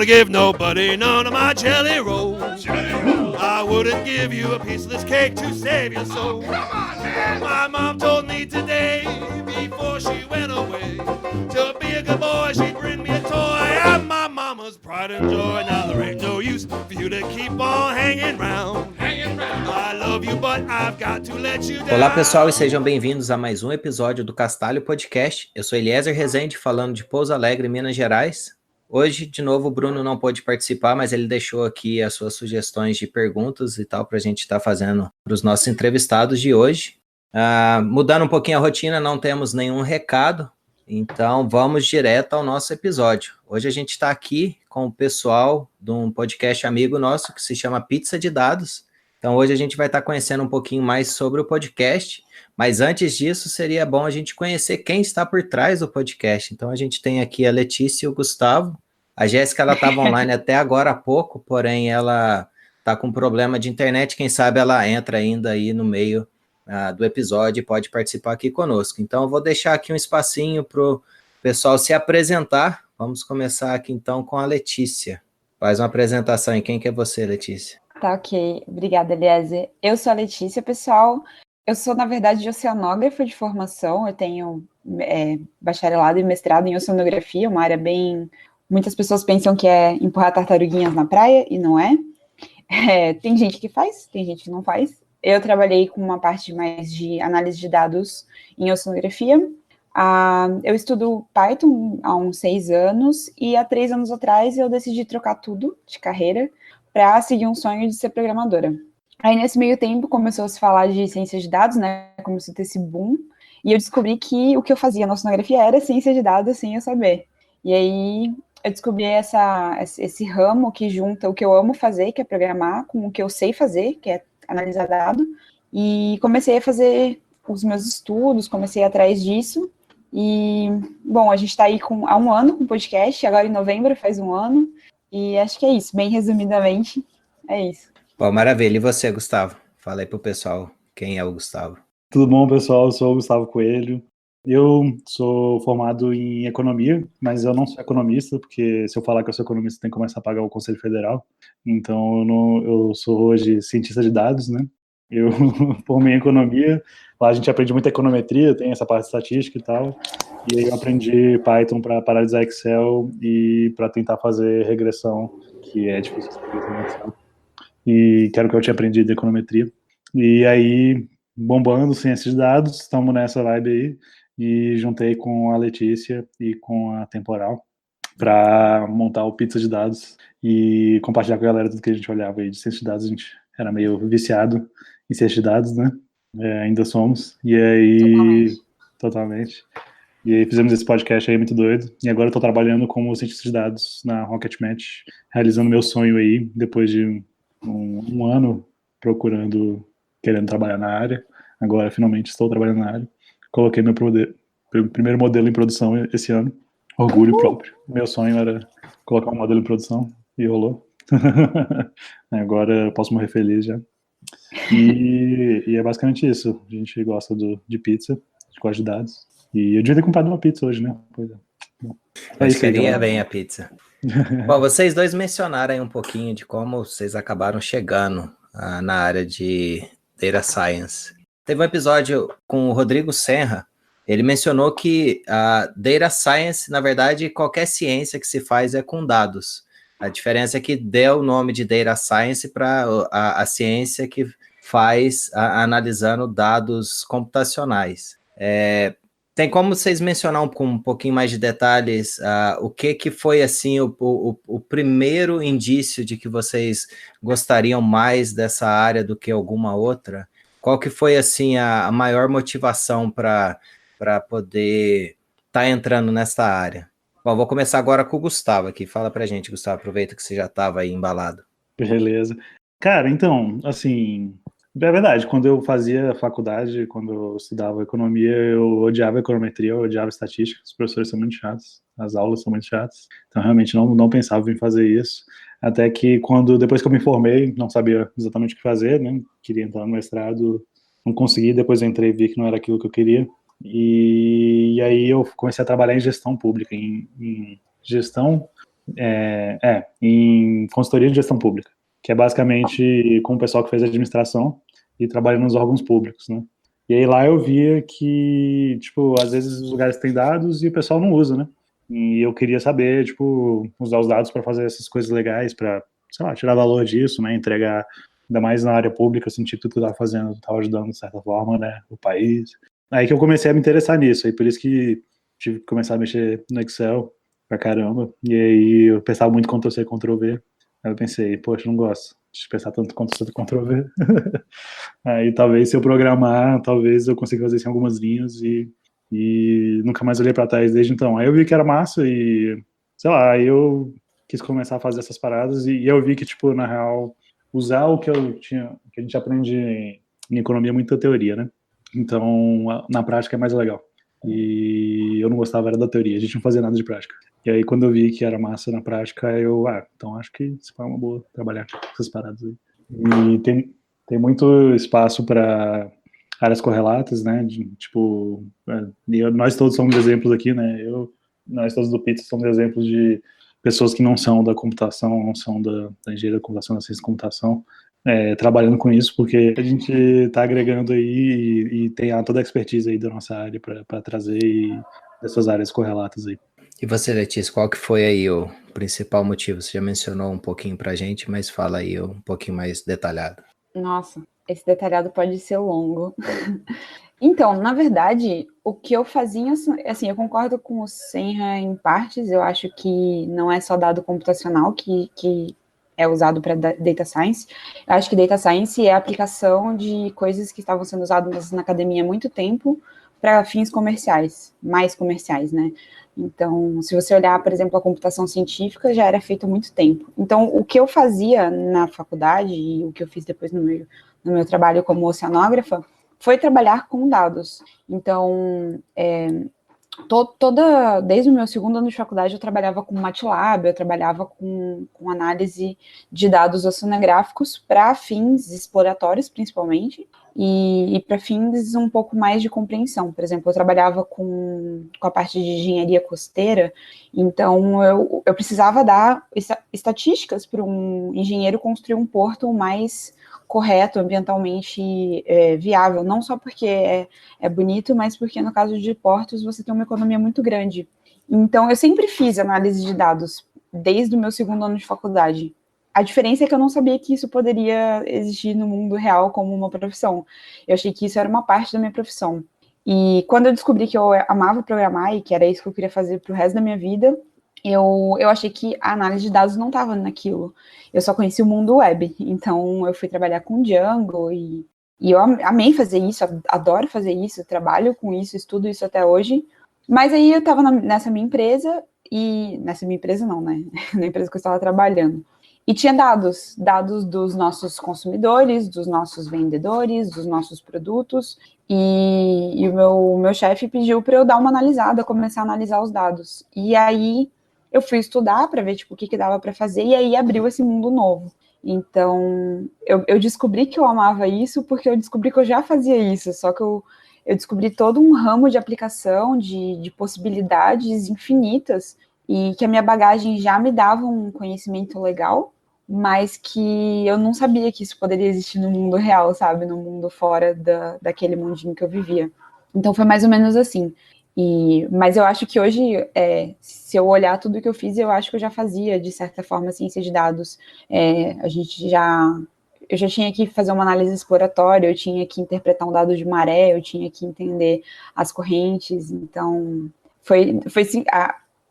gonna give nobody none of my jelly rolls. I wouldn't give you a piece of this cake to save your soul. Come on, man. My mom told me today, before she went away, to be a good boy, she'd bring me a toy. I'm my mama's pride and joy. Now there ain't no use for you to keep on hanging round. I love you, but I've got to let you down. Olá, pessoal, e sejam bem-vindos a mais um episódio do Castalho Podcast. Eu sou Eliezer Rezende, falando de Pouso Alegre, Minas Gerais. Hoje, de novo, o Bruno não pôde participar, mas ele deixou aqui as suas sugestões de perguntas e tal para a gente estar fazendo para os nossos entrevistados de hoje. Mudando um pouquinho a rotina, não temos nenhum recado, então vamos direto ao nosso episódio. Hoje a gente está aqui com o pessoal de um podcast amigo nosso que se chama Pizza de Dados. Então hoje a gente vai estar conhecendo um pouquinho mais sobre o podcast, mas antes disso seria bom a gente conhecer quem está por trás do podcast. Então a gente tem aqui a Letícia e o Gustavo. A Jéssica, ela estava online até agora há pouco, porém ela está com problema de internet, quem sabe ela entra ainda aí no meio do episódio e pode participar aqui conosco. Então eu vou deixar aqui um espacinho para o pessoal se apresentar. Vamos começar aqui então com a Letícia. Faz uma apresentação. E quem que é você, Letícia? Tá, ok. Obrigada, Eliezer. Eu sou a Letícia, pessoal. Eu sou, na verdade, oceanógrafa de formação. Eu tenho bacharelado e mestrado em oceanografia, uma área bem... Muitas pessoas pensam que é empurrar tartaruguinhas na praia, e não é. Tem gente que faz, tem gente que não faz. Eu trabalhei com uma parte mais de análise de dados em oceanografia. Eu estudo Python há uns 6 anos, e há 3 anos atrás eu decidi trocar tudo de carreira para seguir um sonho de ser programadora. Aí, nesse meio tempo, começou a se falar de ciência de dados, né? Começou a ter esse boom, e eu descobri que o que eu fazia na oceanografia era ciência de dados sem eu saber. E aí, eu descobri esse ramo que junta o que eu amo fazer, que é programar, com o que eu sei fazer, que é analisar dado, e comecei a fazer os meus estudos, comecei atrás disso, e, bom, a gente está aí há 1 ano com o podcast, agora em novembro faz 1 ano, e acho que é isso, bem resumidamente, é isso. Bom, maravilha. E você, Gustavo? Fala aí pro pessoal quem é o Gustavo. Tudo bom, pessoal? Eu sou o Gustavo Coelho. Eu sou formado em economia, mas eu não sou economista, porque se eu falar que eu sou economista, tem que começar a pagar o Conselho Federal. Então, eu sou hoje cientista de dados, né? Eu formei em economia, lá a gente aprende muita econometria, tem essa parte de estatística e tal, e aí eu aprendi Python para paralisar Excel e para tentar fazer regressão, que é difícil fazer Excel, e que era o que eu tinha aprendido de econometria. E aí, bombando ciência de dados, estamos nessa vibe aí, e juntei com a Letícia e com a Temporal para montar o Pizza de Dados e compartilhar com a galera tudo que a gente olhava aí de ciência de dados. A gente era meio viciado em ciência de dados, né? Ainda somos. E aí... Totalmente. E aí fizemos esse podcast aí muito doido. E agora eu tô trabalhando como cientista de dados na Rocket Match, realizando meu sonho aí, depois de um ano querendo trabalhar na área. Agora finalmente estou trabalhando na área. Coloquei meu primeiro modelo em produção esse ano. Orgulho próprio. Meu sonho era colocar um modelo em produção e rolou. Agora eu posso morrer feliz já. E é basicamente isso. A gente gosta de pizza, a gente gosta de dados. E eu devia ter comprado uma pizza hoje, né? Pois é. Bom, mas queria bem a pizza. Bom, vocês dois mencionaram aí um pouquinho de como vocês acabaram chegando na área de Data Science. Teve um episódio com o Rodrigo Senra. Ele mencionou que a Data Science, na verdade, qualquer ciência que se faz é com dados. A diferença é que deu o nome de Data Science para a ciência que faz analisando dados computacionais. Tem como vocês mencionar com um pouquinho mais de detalhes o que foi assim o primeiro indício de que vocês gostariam mais dessa área do que alguma outra? Qual que foi assim a maior motivação para poder estar entrando nessa área? Bom, vou começar agora com o Gustavo aqui. Fala pra gente, Gustavo, aproveita que você já estava aí embalado. Beleza. Cara, então, assim, é verdade, quando eu fazia faculdade, quando eu estudava economia, eu odiava econometria, eu odiava estatística, os professores são muito chatos, as aulas são muito chatas, então realmente não pensava em fazer isso, até que depois que eu me formei, não sabia exatamente o que fazer, né, queria entrar no mestrado, não consegui, depois eu entrei e vi que não era aquilo que eu queria, e aí eu comecei a trabalhar em gestão pública, em gestão em consultoria de gestão pública, que é basicamente com o pessoal que fez administração e trabalha nos órgãos públicos, né? E aí lá eu via que, tipo, às vezes os lugares têm dados e o pessoal não usa, né? E eu queria saber, tipo, usar os dados para fazer essas coisas legais, para, sei lá, tirar valor disso, né? Entregar, ainda mais na área pública, eu senti que tudo que eu estava fazendo estava ajudando, de certa forma, né? O país. Aí que eu comecei a me interessar nisso, aí por isso que tive que começar a mexer no Excel pra caramba. E aí eu pensava muito Ctrl-C, Ctrl-V. Aí eu pensei, poxa, não gosto de pensar tanto Ctrl-C, Ctrl-V. Aí talvez se eu programar, talvez eu consiga fazer isso em algumas linhas e nunca mais olhei pra trás desde então. Aí eu vi que era massa e, sei lá, aí eu quis começar a fazer essas paradas e eu vi que, tipo, na real, usar o que eu tinha, que a gente aprende em economia é muita teoria, né? Então, na prática é mais legal. E eu não gostava era da teoria, a gente não fazia nada de prática. E aí, quando eu vi que era massa na prática, então acho que isso foi uma boa trabalhar com essas paradas aí. E tem muito espaço para áreas correlatas, né? Tipo, nós todos somos exemplos aqui, né? Nós todos do Pizza somos exemplos de pessoas que não são da computação, não são da engenharia da computação, da ciência da computação, trabalhando com isso, porque a gente está agregando aí e tem toda a expertise aí da nossa área para trazer dessas áreas correlatas aí. E você, Letícia, qual que foi aí o principal motivo? Você já mencionou um pouquinho pra gente, mas fala aí um pouquinho mais detalhado. Nossa, esse detalhado pode ser longo. Então, na verdade, o que eu fazia, assim, eu concordo com o Senra em partes, eu acho que não é só dado computacional que é usado para data science. Eu acho que data science é a aplicação de coisas que estavam sendo usadas na academia há muito tempo para fins comerciais, mais comerciais, né? Então, se você olhar, por exemplo, a computação científica, já era feito há muito tempo. Então, o que eu fazia na faculdade e o que eu fiz depois no meu trabalho como oceanógrafa foi trabalhar com dados. Então, desde o meu segundo ano de faculdade, eu trabalhava com MATLAB, eu trabalhava com análise de dados oceanográficos para fins exploratórios, principalmente, e para fins um pouco mais de compreensão. Por exemplo, eu trabalhava com a parte de engenharia costeira, então eu precisava dar estatísticas para um engenheiro construir um porto mais correto, ambientalmente viável, não só porque é bonito, mas porque no caso de portos você tem uma economia muito grande. Então eu sempre fiz análise de dados, desde o meu segundo ano de faculdade. A diferença é que eu não sabia que isso poderia existir no mundo real como uma profissão. Eu achei que isso era uma parte da minha profissão. E quando eu descobri que eu amava programar e que era isso que eu queria fazer pro resto da minha vida, eu achei que a análise de dados não estava naquilo. Eu só conheci o mundo web, então eu fui trabalhar com Django e eu amei fazer isso, adoro fazer isso, trabalho com isso, estudo isso até hoje. Mas aí eu estava nessa minha empresa, e nessa minha empresa não, né? Na empresa que eu estava trabalhando. E tinha dados dos nossos consumidores, dos nossos vendedores, dos nossos produtos, e o meu chefe pediu para eu dar uma analisada, começar a analisar os dados. E aí eu fui estudar para ver tipo, o que dava para fazer, e aí abriu esse mundo novo. Então, eu descobri que eu amava isso porque eu descobri que eu já fazia isso, só que eu descobri todo um ramo de aplicação, de possibilidades infinitas, e que a minha bagagem já me dava um conhecimento legal, mas que eu não sabia que isso poderia existir no mundo real, sabe? No mundo fora daquele mundinho que eu vivia. Então, foi mais ou menos assim. Mas eu acho que hoje, se eu olhar tudo que eu fiz, eu acho que eu já fazia, de certa forma, ciência de dados. Eu já tinha que fazer uma análise exploratória, eu tinha que interpretar um dado de maré, eu tinha que entender as correntes. Então, foi assim,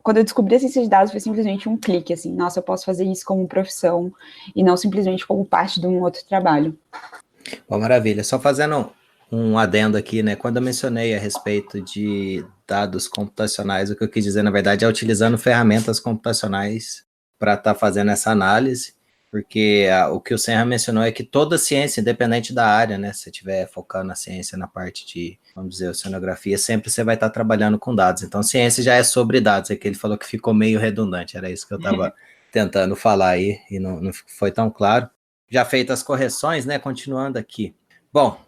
quando eu descobri a ciência de dados, foi simplesmente um clique, assim, nossa, eu posso fazer isso como profissão e não simplesmente como parte de um outro trabalho. Bom, maravilha. Só fazendo um adendo aqui, né? Quando eu mencionei a respeito de dados computacionais, o que eu quis dizer, na verdade, é utilizando ferramentas computacionais para estar fazendo essa análise, porque o que o Senra mencionou é que toda ciência, independente da área, né? Se você estiver focando na ciência, na parte de, vamos dizer, oceanografia, sempre você vai estar trabalhando com dados. Então, ciência já é sobre dados, é que ele falou que ficou meio redundante, era isso que eu estava tentando falar aí, e não foi tão claro. Já feitas as correções, né? Continuando aqui. Bom,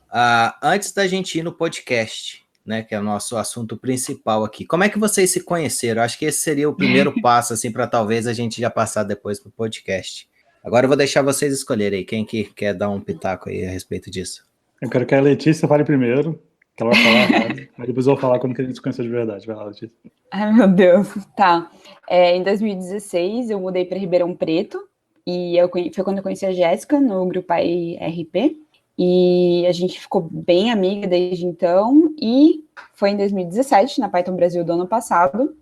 antes da gente ir no podcast, né, que é o nosso assunto principal aqui. Como é que vocês se conheceram? Acho que esse seria o primeiro passo, assim, para talvez a gente já passar depois para o podcast. Agora eu vou deixar vocês escolherem aí, quem que quer dar um pitaco aí a respeito disso. Eu quero que a Letícia fale primeiro, que ela vai falar errado, mas depois eu vou falar quando que a gente se conheceu de verdade. Vai lá, Letícia. Ai, meu Deus. Tá. Em 2016, eu mudei para Ribeirão Preto, e foi quando eu conheci a Jéssica, no grupo aí RP, e a gente ficou bem amiga desde então, e foi em 2017, na Python Brasil do ano passado,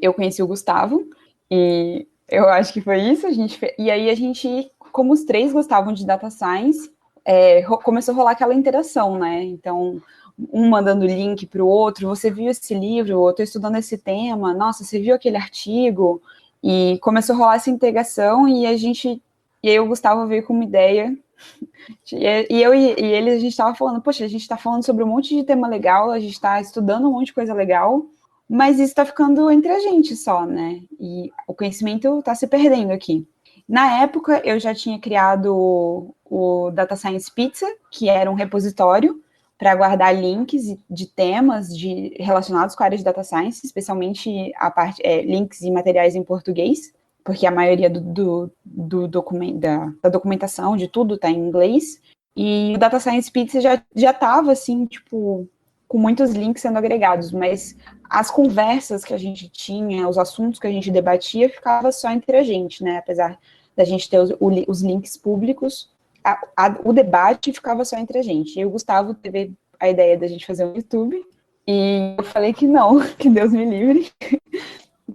eu conheci o Gustavo, e eu acho que foi isso, e aí a gente, como os três gostavam de Data Science, começou a rolar aquela interação, né? Então, um mandando link para o outro, você viu esse livro, eu estou estudando esse tema, nossa, você viu aquele artigo? E começou a rolar essa integração, e aí o Gustavo veio com uma ideia, e ele, a gente estava falando, poxa, a gente está falando sobre um monte de tema legal, a gente está estudando um monte de coisa legal, mas isso está ficando entre a gente só, né? E o conhecimento está se perdendo aqui. Na época, eu já tinha criado o Data Science Pizza, que era um repositório para guardar links de temas relacionados com a área de Data Science, especialmente links e materiais em português, porque a maioria da documentação de tudo está em inglês. E o Data Science Pizza já estava, assim, tipo, com muitos links sendo agregados, mas as conversas que a gente tinha, os assuntos que a gente debatia, ficava só entre a gente, né? Apesar da gente ter os links públicos, o debate ficava só entre a gente. E o Gustavo teve a ideia da gente fazer um YouTube, e eu falei que não, que Deus me livre,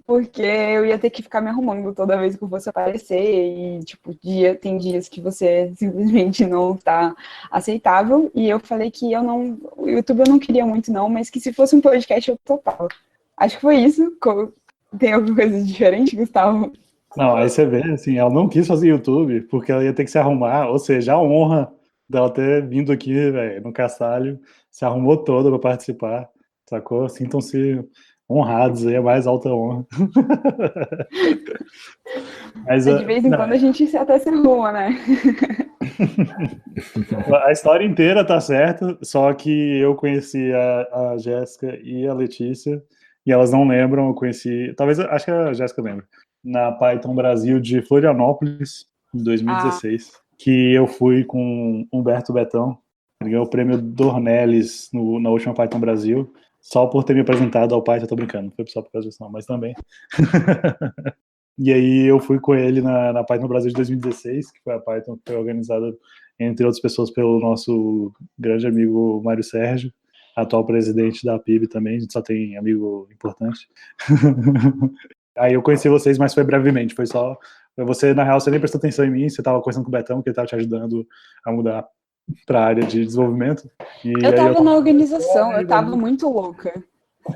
porque eu ia ter que ficar me arrumando toda vez que eu fosse aparecer, e, tipo, tem dias que você simplesmente não tá aceitável, e eu falei que o YouTube eu não queria muito não, mas que se fosse um podcast eu topava. Acho que foi isso. Tem alguma coisa diferente, Gustavo? Não, aí você vê, assim, ela não quis fazer YouTube porque ela ia ter que se arrumar, ou seja, a honra dela ter vindo aqui, velho, no Castalho, se arrumou toda para participar, sacou? Sintam-se honrados, aí é a mais alta honra. Mas, de vez em quando a gente até se arruma, né? A história inteira tá certa, só que eu conheci a Jéssica e a Letícia, e elas não lembram, eu conheci, talvez, acho que a Jéssica lembra, na Python Brasil de Florianópolis, em 2016, que eu fui com Humberto Betão, ele ganhou o prêmio Dornelles na última Python Brasil, só por ter me apresentado ao Python, tô brincando, não foi só por causa disso não, mas também. E aí eu fui com ele na Python Brasil de 2016, que foi a Python que foi organizada, entre outras pessoas, pelo nosso grande amigo Mário Sérgio, atual presidente da PIB também, a gente só tem amigo importante. Aí eu conheci vocês, mas foi brevemente, foi só... Você, na real, você nem prestou atenção em mim, você estava conversando com o Betão, que ele estava te ajudando a mudar para a área de desenvolvimento. Eu estava na organização, eu estava muito louca.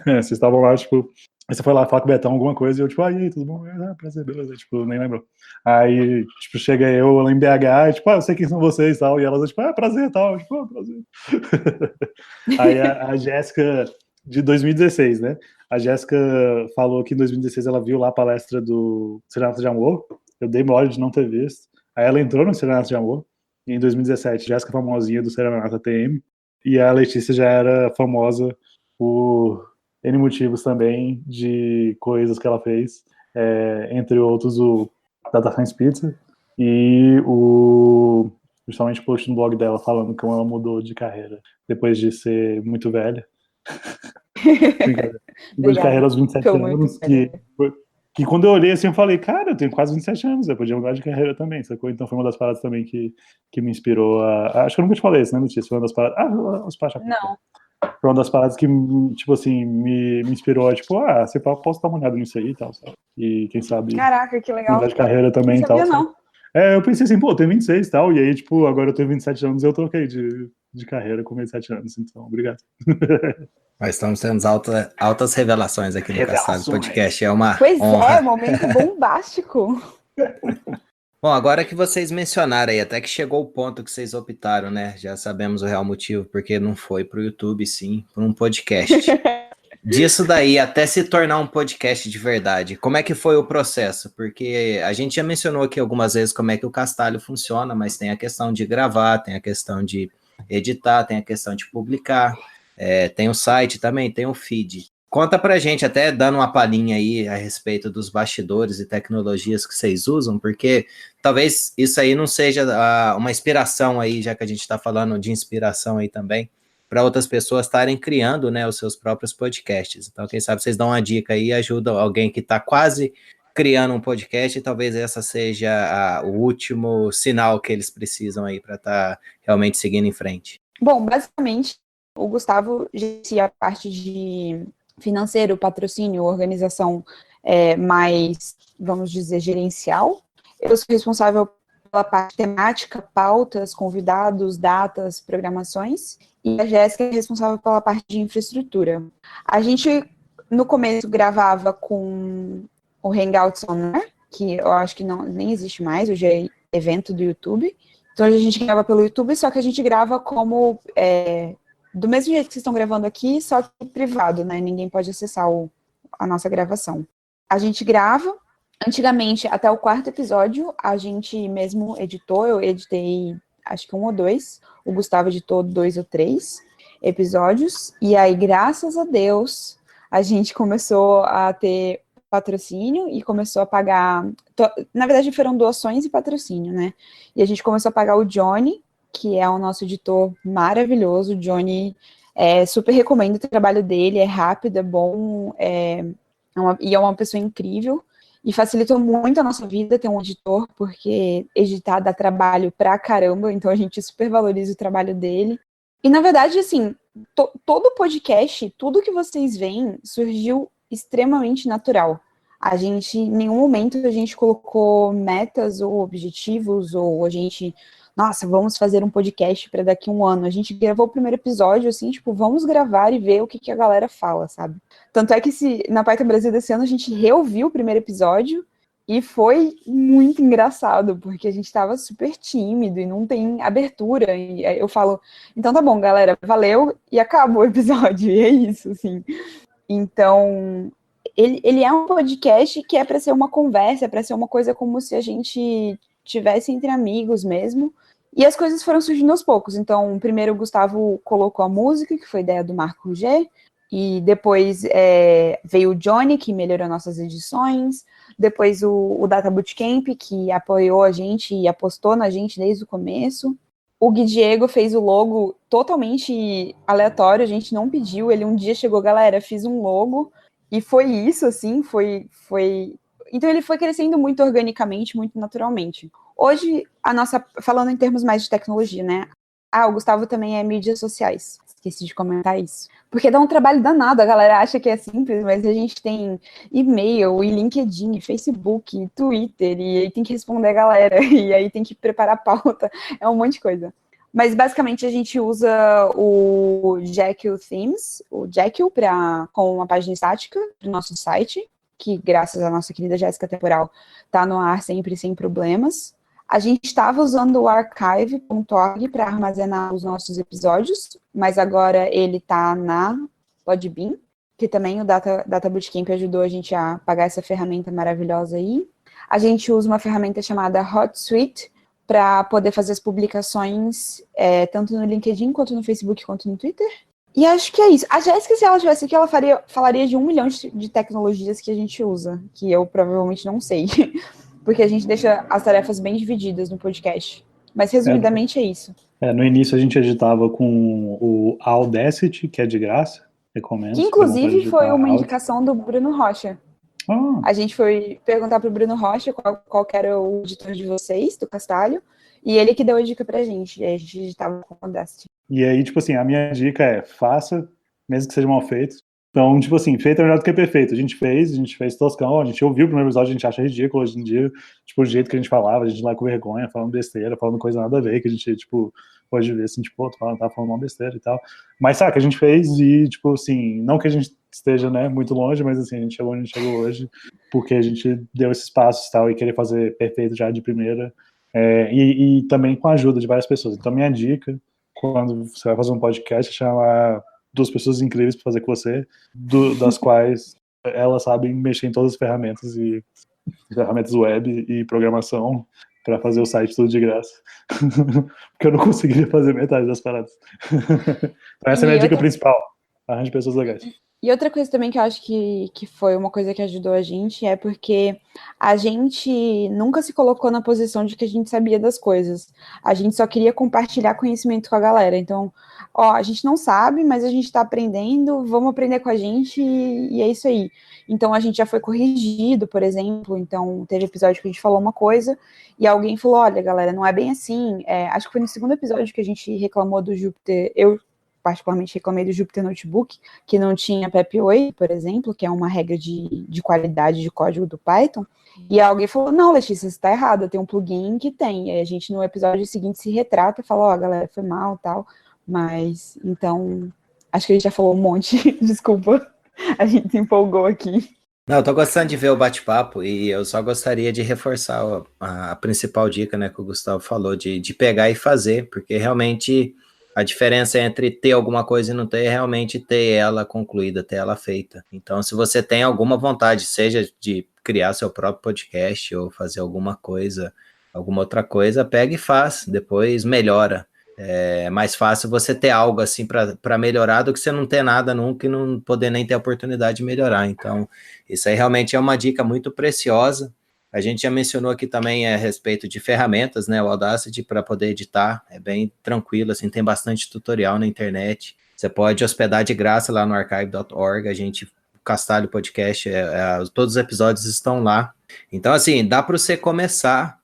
Vocês estavam lá, tipo... Aí você foi lá falar com o Betão alguma coisa, e eu, tipo, aí, tudo bom? Prazer, beleza, tipo, nem lembrou. Aí, tipo, chega eu lá em BH, e, tipo, eu sei quem são vocês e tal, e elas, tipo, prazer e tal, tipo, prazer. Aí a Jéssica, de 2016, né? A Jéssica falou que em 2016 ela viu lá a palestra do Serenato de Amor, eu dei mole de não ter visto. Aí ela entrou no Serenato de Amor, e em 2017, Jéssica famosinha do Serenato ATM, e a Letícia já era famosa por N motivos também de coisas que ela fez, entre outros o Data Science Pizza e justamente o post no blog dela falando como ela mudou de carreira depois de ser muito velha. Mudou de carreira aos 27 anos, que quando eu olhei assim eu falei, cara, eu tenho quase 27 anos, eu podia mudar de carreira também, sacou? Então foi uma das paradas também que me inspirou acho que eu nunca te falei isso, né, Notícia? Foi uma das paradas... Não. Foi uma das paradas que, tipo assim, me inspirou, tipo, você posso dar uma olhada nisso aí e tal, sabe? E quem sabe... Caraca, que legal. Mudar de carreira também e tal. Não. Eu pensei assim, pô, eu tenho 26 e tal, e aí, tipo, agora eu tenho 27 anos e eu troquei de carreira com 27 anos, então, obrigado. Nós estamos tendo altas revelações aqui no Castalho Podcast, é uma honra. Momento bombástico. Bom, agora que vocês mencionaram aí, até que chegou o ponto que vocês optaram, né? Já sabemos o real motivo, porque não foi para o YouTube, sim, para um podcast. Disso daí, até se tornar um podcast de verdade, como é que foi o processo? Porque a gente já mencionou aqui algumas vezes como é que o Castalho funciona, mas tem a questão de gravar, tem a questão de editar, tem a questão de publicar. Tem o site também, tem o feed. Conta pra gente, até dando uma palhinha aí a respeito dos bastidores e tecnologias que vocês usam, porque talvez isso aí não seja uma inspiração aí, já que a gente está falando de inspiração aí também, para outras pessoas estarem criando, né, os seus próprios podcasts. Então, quem sabe vocês dão uma dica aí e ajudam alguém que está quase criando um podcast, e talvez essa seja o último sinal que eles precisam aí para estar realmente seguindo em frente. Bom, basicamente, o Gustavo gerencia a parte de financeiro, patrocínio, organização mais, vamos dizer, gerencial. Eu sou responsável pela parte temática, pautas, convidados, datas, programações, e a Jéssica é responsável pela parte de infraestrutura. A gente, no começo, gravava com o Hangouts On Air, que eu acho que nem existe mais, hoje é evento do YouTube. Então, a gente grava pelo YouTube, só que a gente grava como... do mesmo jeito que vocês estão gravando aqui, só que privado, né? Ninguém pode acessar a nossa gravação. A gente grava, antigamente, até o 4º episódio, a gente mesmo editou, eu editei, acho que 1 ou 2, o Gustavo editou 2 ou 3 episódios, e aí, graças a Deus, a gente começou a ter patrocínio e começou a pagar, na verdade foram doações e patrocínio, né? E a gente começou a pagar o Johnny, que é o nosso editor maravilhoso. O Johnny, super recomendo o trabalho dele, é rápido, é bom, e é uma pessoa incrível, e facilitou muito a nossa vida ter um editor, porque editar dá trabalho pra caramba, então a gente super valoriza o trabalho dele. E na verdade, assim, todo podcast, tudo que vocês veem, surgiu extremamente natural. Em nenhum momento a gente colocou metas ou objetivos, ou a gente... nossa, vamos fazer um podcast para daqui a 1 ano. A gente gravou o primeiro episódio, assim, tipo, vamos gravar e ver o que a galera fala, sabe? Tanto é que na Python Brasil desse ano a gente reouviu o primeiro episódio e foi muito engraçado, porque a gente tava super tímido e não tem abertura. E aí eu falo, então tá bom, galera, valeu, e acabou o episódio, e é isso, assim. Então, ele é um podcast que é para ser uma conversa, é para ser uma coisa como se a gente tivesse entre amigos mesmo. E as coisas foram surgindo aos poucos. Então, primeiro o Gustavo colocou a música, que foi ideia do Marco G, e depois veio o Johnny, que melhorou nossas edições, depois o Data Bootcamp, que apoiou a gente e apostou na gente desde o começo. O Gui Diego fez o logo totalmente aleatório, a gente não pediu, ele um dia chegou, galera, fiz um logo, e foi isso, assim, foi... Então ele foi crescendo muito organicamente, muito naturalmente. Hoje, falando em termos mais de tecnologia, né? O Gustavo também é mídias sociais. Esqueci de comentar isso. Porque dá um trabalho danado, a galera acha que é simples, mas a gente tem e-mail, e LinkedIn, e Facebook, e Twitter, e aí tem que responder a galera, e aí tem que preparar a pauta, é um monte de coisa. Mas basicamente a gente usa o Jekyll Themes, o Jekyll, com uma página estática do nosso site, que graças à nossa querida Jéssica Temporal está no ar sempre sem problemas. A gente estava usando o archive.org para armazenar os nossos episódios, mas agora ele está na Podbean, que também o Data Bootcamp ajudou a gente a pagar essa ferramenta maravilhosa aí. A gente usa uma ferramenta chamada HotSuite para poder fazer as publicações tanto no LinkedIn, quanto no Facebook, quanto no Twitter. E acho que é isso. A Jéssica, se ela estivesse aqui, ela falaria de 1 milhão de tecnologias que a gente usa, que eu provavelmente não sei. Porque a gente deixa as tarefas bem divididas no podcast. Mas, resumidamente, é isso. No início, a gente editava com o Audacity, que é de graça, recomendo. Que, inclusive, foi uma indicação do Bruno Rocha. A gente foi perguntar para o Bruno Rocha qual era o editor de vocês, do Castalho, e ele que deu a dica pra gente. E aí a gente editava com o Audacity. E aí, tipo assim, a minha dica é faça, mesmo que seja mal feito. Então, tipo assim, feito é melhor do que perfeito. A gente fez toscão, a gente ouviu o primeiro episódio, a gente acha ridículo hoje em dia, tipo, o jeito que a gente falava, a gente lá com vergonha, falando besteira, falando coisa nada a ver, que a gente, tipo, pode ver assim, tipo, tá falando uma besteira e tal. Mas, sabe, que a gente fez e, tipo, assim, não que a gente esteja, né, muito longe, mas, assim, a gente chegou onde a gente chegou hoje, porque a gente deu esses passos e tal, e querer fazer perfeito já de primeira, e também com a ajuda de várias pessoas. Então, minha dica, quando você vai fazer um podcast, chamar 2 pessoas incríveis para fazer com você, das quais elas sabem mexer em todas as ferramentas web e programação. pra fazer o site tudo de graça. Porque eu não conseguiria fazer metade das paradas. Então essa é a minha dica principal. Arranje pessoas legais. E outra coisa também que eu acho que foi uma coisa que ajudou a gente é porque a gente nunca se colocou na posição de que a gente sabia das coisas. A gente só queria compartilhar conhecimento com a galera. Então, a gente não sabe, mas a gente está aprendendo, vamos aprender com a gente e é isso aí. Então, a gente já foi corrigido, por exemplo. Então, teve episódio que a gente falou uma coisa e alguém falou, olha, galera, não é bem assim. Acho que foi no segundo episódio que a gente reclamou do Jupyter. Eu particularmente reclamei do Jupyter Notebook, que não tinha PEP8, por exemplo, que é uma regra de qualidade de código do Python, e alguém falou, não, Letícia, você está errada, tem um plugin que tem, e a gente no episódio seguinte se retrata e fala, galera, foi mal e tal, mas, então, acho que a gente já falou um monte, desculpa, a gente se empolgou aqui. Não, eu tô gostando de ver o bate-papo e eu só gostaria de reforçar a principal dica, né, que o Gustavo falou, de pegar e fazer, porque realmente a diferença entre ter alguma coisa e não ter é realmente ter ela concluída, ter ela feita. Então, se você tem alguma vontade, seja de criar seu próprio podcast ou fazer alguma coisa, alguma outra coisa, pega e faz, depois melhora. É mais fácil você ter algo assim para melhorar do que você não ter nada nunca e não poder nem ter a oportunidade de melhorar. Então, isso aí realmente é uma dica muito preciosa. A gente já mencionou aqui também a respeito de ferramentas, né? O Audacity para poder editar é bem tranquilo, assim, tem bastante tutorial na internet. Você pode hospedar de graça lá no archive.org. O Castalho Podcast, todos os episódios estão lá. Então, assim, dá para você começar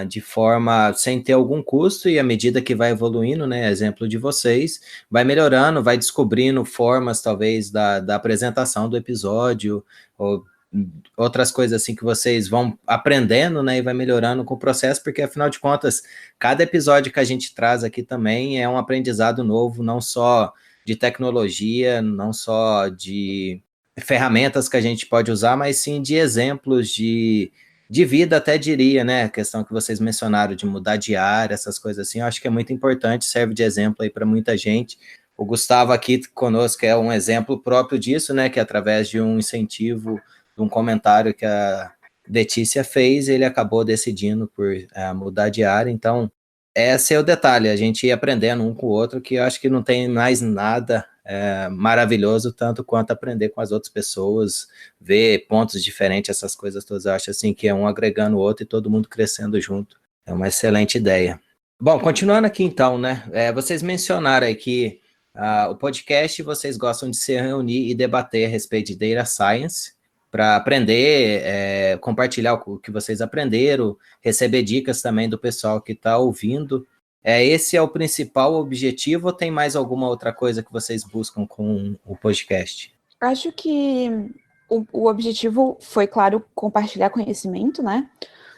de forma sem ter algum custo e à medida que vai evoluindo, né? Exemplo de vocês, vai melhorando, vai descobrindo formas, talvez, da apresentação do episódio ou outras coisas assim que vocês vão aprendendo, né, e vai melhorando com o processo, porque afinal de contas, cada episódio que a gente traz aqui também é um aprendizado novo, não só de tecnologia, não só de ferramentas que a gente pode usar, mas sim de exemplos de vida, até diria, né, a questão que vocês mencionaram de mudar de área, essas coisas assim, eu acho que é muito importante, serve de exemplo aí para muita gente. O Gustavo aqui conosco é um exemplo próprio disso, né, que através de um incentivo, de um comentário que a Letícia fez, ele acabou decidindo por mudar de área. Então, esse é o detalhe, a gente ir aprendendo um com o outro, que eu acho que não tem mais nada maravilhoso tanto quanto aprender com as outras pessoas, ver pontos diferentes, essas coisas todas. Eu acho assim que é um agregando o outro e todo mundo crescendo junto. É uma excelente ideia. Bom, continuando aqui então, né? Vocês mencionaram aí que o podcast, vocês gostam de se reunir e debater a respeito de data science, para aprender, compartilhar o que vocês aprenderam, receber dicas também do pessoal que está ouvindo. Esse é o principal objetivo ou tem mais alguma outra coisa que vocês buscam com o podcast? Acho que o objetivo foi, claro, compartilhar conhecimento, né?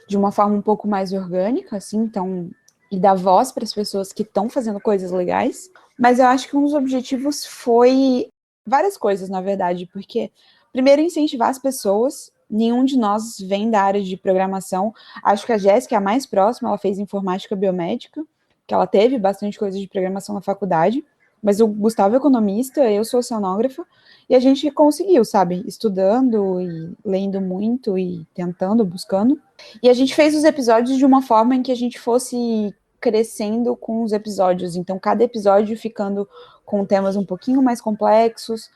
De uma forma um pouco mais orgânica, assim, então, e dar voz para as pessoas que estão fazendo coisas legais. Mas eu acho que um dos objetivos foi várias coisas, na verdade, porque primeiro, incentivar as pessoas. Nenhum de nós vem da área de programação. Acho que a Jéssica é a mais próxima, ela fez informática biomédica, que ela teve bastante coisa de programação na faculdade, mas o Gustavo é economista, eu sou oceanógrafa, e a gente conseguiu, sabe, estudando e lendo muito e tentando, buscando. E a gente fez os episódios de uma forma em que a gente fosse crescendo com os episódios, então cada episódio ficando com temas um pouquinho mais complexos,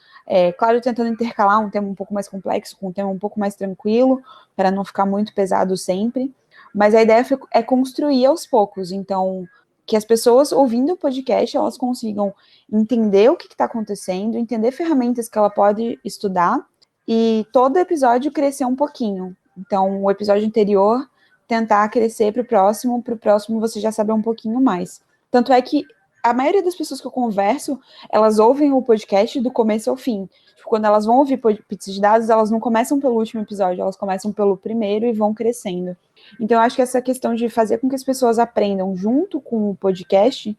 claro, tentando intercalar um tema um pouco mais complexo com um tema um pouco mais tranquilo, para não ficar muito pesado sempre, mas a ideia é construir aos poucos, então que as pessoas ouvindo o podcast, elas consigam entender o que está acontecendo, entender ferramentas que ela pode estudar, e todo episódio crescer um pouquinho. Então, o episódio anterior tentar crescer para o próximo você já saber um pouquinho mais. Tanto é que a maioria das pessoas que eu converso, elas ouvem o podcast do começo ao fim. Quando elas vão ouvir Pizza de Dados, elas não começam pelo último episódio, elas começam pelo primeiro e vão crescendo. Então, eu acho que essa questão de fazer com que as pessoas aprendam junto com o podcast,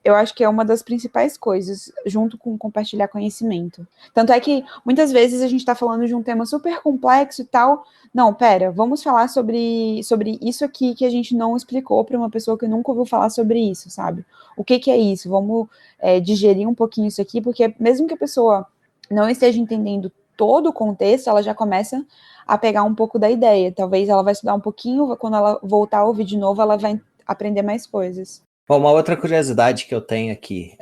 eu acho que é uma das principais coisas, junto com compartilhar conhecimento. Tanto é que, muitas vezes, a gente está falando de um tema super complexo e tal. Não, pera, vamos falar sobre isso aqui que a gente não explicou para uma pessoa que nunca ouviu falar sobre isso, sabe? O que é isso? Vamos digerir um pouquinho isso aqui, porque mesmo que a pessoa não esteja entendendo todo o contexto, ela já começa a pegar um pouco da ideia. Talvez ela vai estudar um pouquinho, quando ela voltar a ouvir de novo, ela vai aprender mais coisas. Bom, uma outra curiosidade que eu tenho aqui,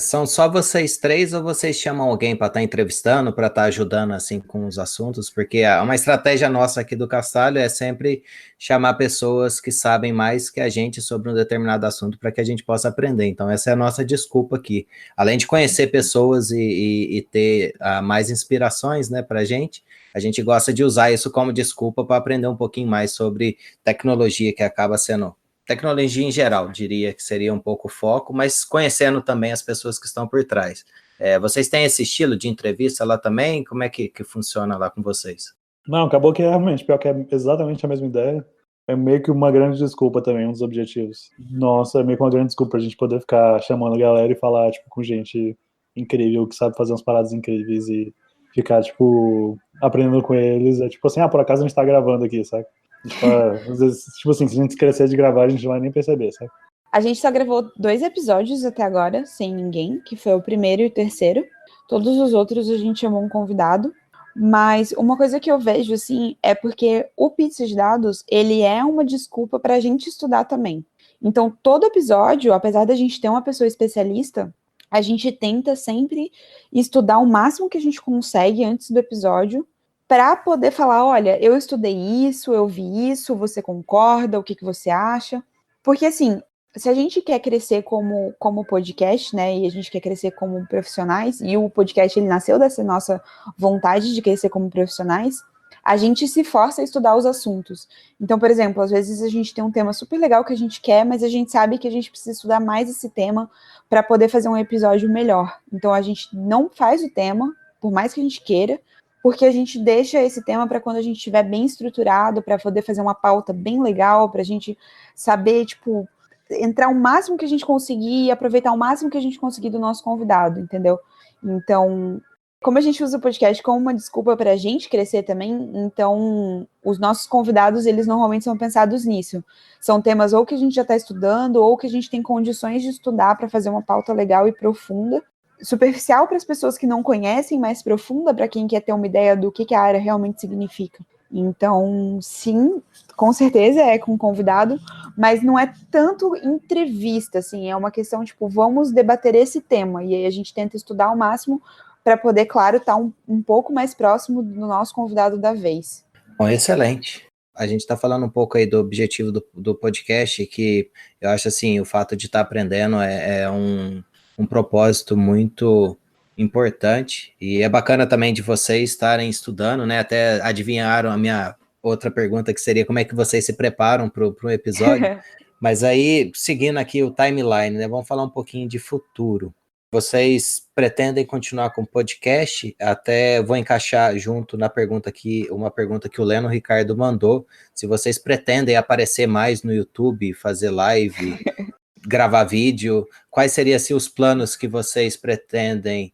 são só vocês três ou vocês chamam alguém para estar entrevistando, para estar ajudando assim com os assuntos? Porque uma estratégia nossa aqui do Castalho é sempre chamar pessoas que sabem mais que a gente sobre um determinado assunto para que a gente possa aprender. Então essa é a nossa desculpa aqui. Além de conhecer pessoas e ter mais inspirações, né, para a gente gosta de usar isso como desculpa para aprender um pouquinho mais sobre tecnologia, que acaba sendo... Tecnologia em geral, diria que seria um pouco o foco, mas conhecendo também as pessoas que estão por trás. Vocês têm esse estilo de entrevista lá também? Como é que funciona lá com vocês? Não, acabou que realmente, pior que é exatamente a mesma ideia. É meio que uma grande desculpa também, um dos objetivos. Nossa, é meio que uma grande desculpa pra gente poder ficar chamando a galera e falar, tipo, com gente incrível, que sabe fazer umas paradas incríveis e ficar, tipo, aprendendo com eles. É tipo assim, por acaso a gente tá gravando aqui, sabe? Tipo, às vezes, tipo assim, se a gente esquecer de gravar, a gente não vai nem perceber, sabe? A gente só gravou 2 episódios até agora, sem ninguém, que foi o primeiro e o terceiro. Todos os outros a gente chamou um convidado. Mas uma coisa que eu vejo, assim, é porque o Pizza de Dados, ele é uma desculpa para a gente estudar também. Então, todo episódio, apesar da gente ter uma pessoa especialista, a gente tenta sempre estudar o máximo que a gente consegue antes do episódio, para poder falar, olha, eu estudei isso, eu vi isso, você concorda, o que você acha? Porque, assim, se a gente quer crescer como podcast, né, e a gente quer crescer como profissionais, e o podcast, ele nasceu dessa nossa vontade de crescer como profissionais, a gente se força a estudar os assuntos. Então, por exemplo, às vezes a gente tem um tema super legal que a gente quer, mas a gente sabe que a gente precisa estudar mais esse tema para poder fazer um episódio melhor. Então, a gente não faz o tema, por mais que a gente queira, porque a gente deixa esse tema para quando a gente estiver bem estruturado, para poder fazer uma pauta bem legal, para a gente saber, tipo, entrar o máximo que a gente conseguir e aproveitar o máximo que a gente conseguir do nosso convidado, entendeu? Então, como a gente usa o podcast como uma desculpa para a gente crescer também, então os nossos convidados, eles normalmente são pensados nisso. São temas ou que a gente já está estudando, ou que a gente tem condições de estudar para fazer uma pauta legal e profunda, superficial para as pessoas que não conhecem, mais profunda para quem quer ter uma ideia do que a área realmente significa. Então, sim, com certeza é com convidado, mas não é tanto entrevista, assim, é uma questão, tipo, vamos debater esse tema, e aí a gente tenta estudar ao máximo para poder, claro, estar um pouco mais próximo do nosso convidado da vez. Bom, excelente. A gente está falando um pouco aí do objetivo do podcast, que eu acho, assim, o fato de estar aprendendo é um propósito muito importante, e é bacana também de vocês estarem estudando, né? Até adivinharam a minha outra pergunta, que seria como é que vocês se preparam para o episódio. Mas aí, seguindo aqui o timeline, né? Vamos falar um pouquinho de futuro. Vocês pretendem continuar com o podcast? Até vou encaixar junto na pergunta aqui, uma pergunta que o Leno Ricardo mandou, se vocês pretendem aparecer mais no YouTube, fazer live, gravar vídeo, quais seriam assim, os planos que vocês pretendem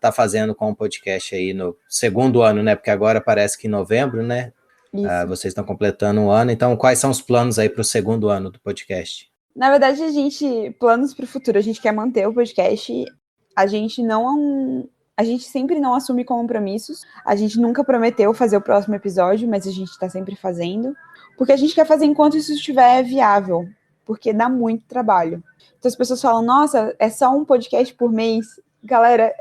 tá fazendo com o podcast aí no segundo ano, né? Porque agora parece que em novembro, né? Vocês estão completando um ano, então quais são os planos aí para o segundo ano do podcast? Na verdade, planos para o futuro, a gente quer manter o podcast, a gente sempre não assume compromissos, a gente nunca prometeu fazer o próximo episódio, mas a gente está sempre fazendo, porque a gente quer fazer enquanto isso estiver viável, porque dá muito trabalho. Então as pessoas falam, nossa, é só um podcast por mês? Galera,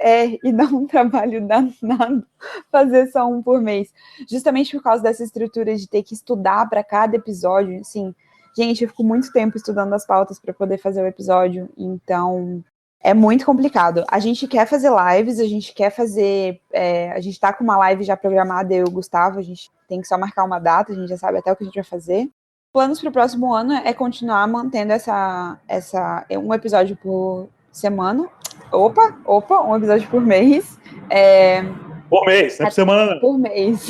e dá um trabalho danado fazer só um por mês. Justamente por causa dessa estrutura de ter que estudar para cada episódio, assim, gente, eu fico muito tempo estudando as pautas para poder fazer o episódio, então é muito complicado. A gente quer fazer lives, a gente quer fazer, a gente tá com uma live já programada, eu e o Gustavo, a gente tem que só marcar uma data, a gente já sabe até o que a gente vai fazer. Planos para o próximo ano é continuar mantendo um episódio por semana. Opa, um episódio por mês. Por mês, não é por semana não. Por mês.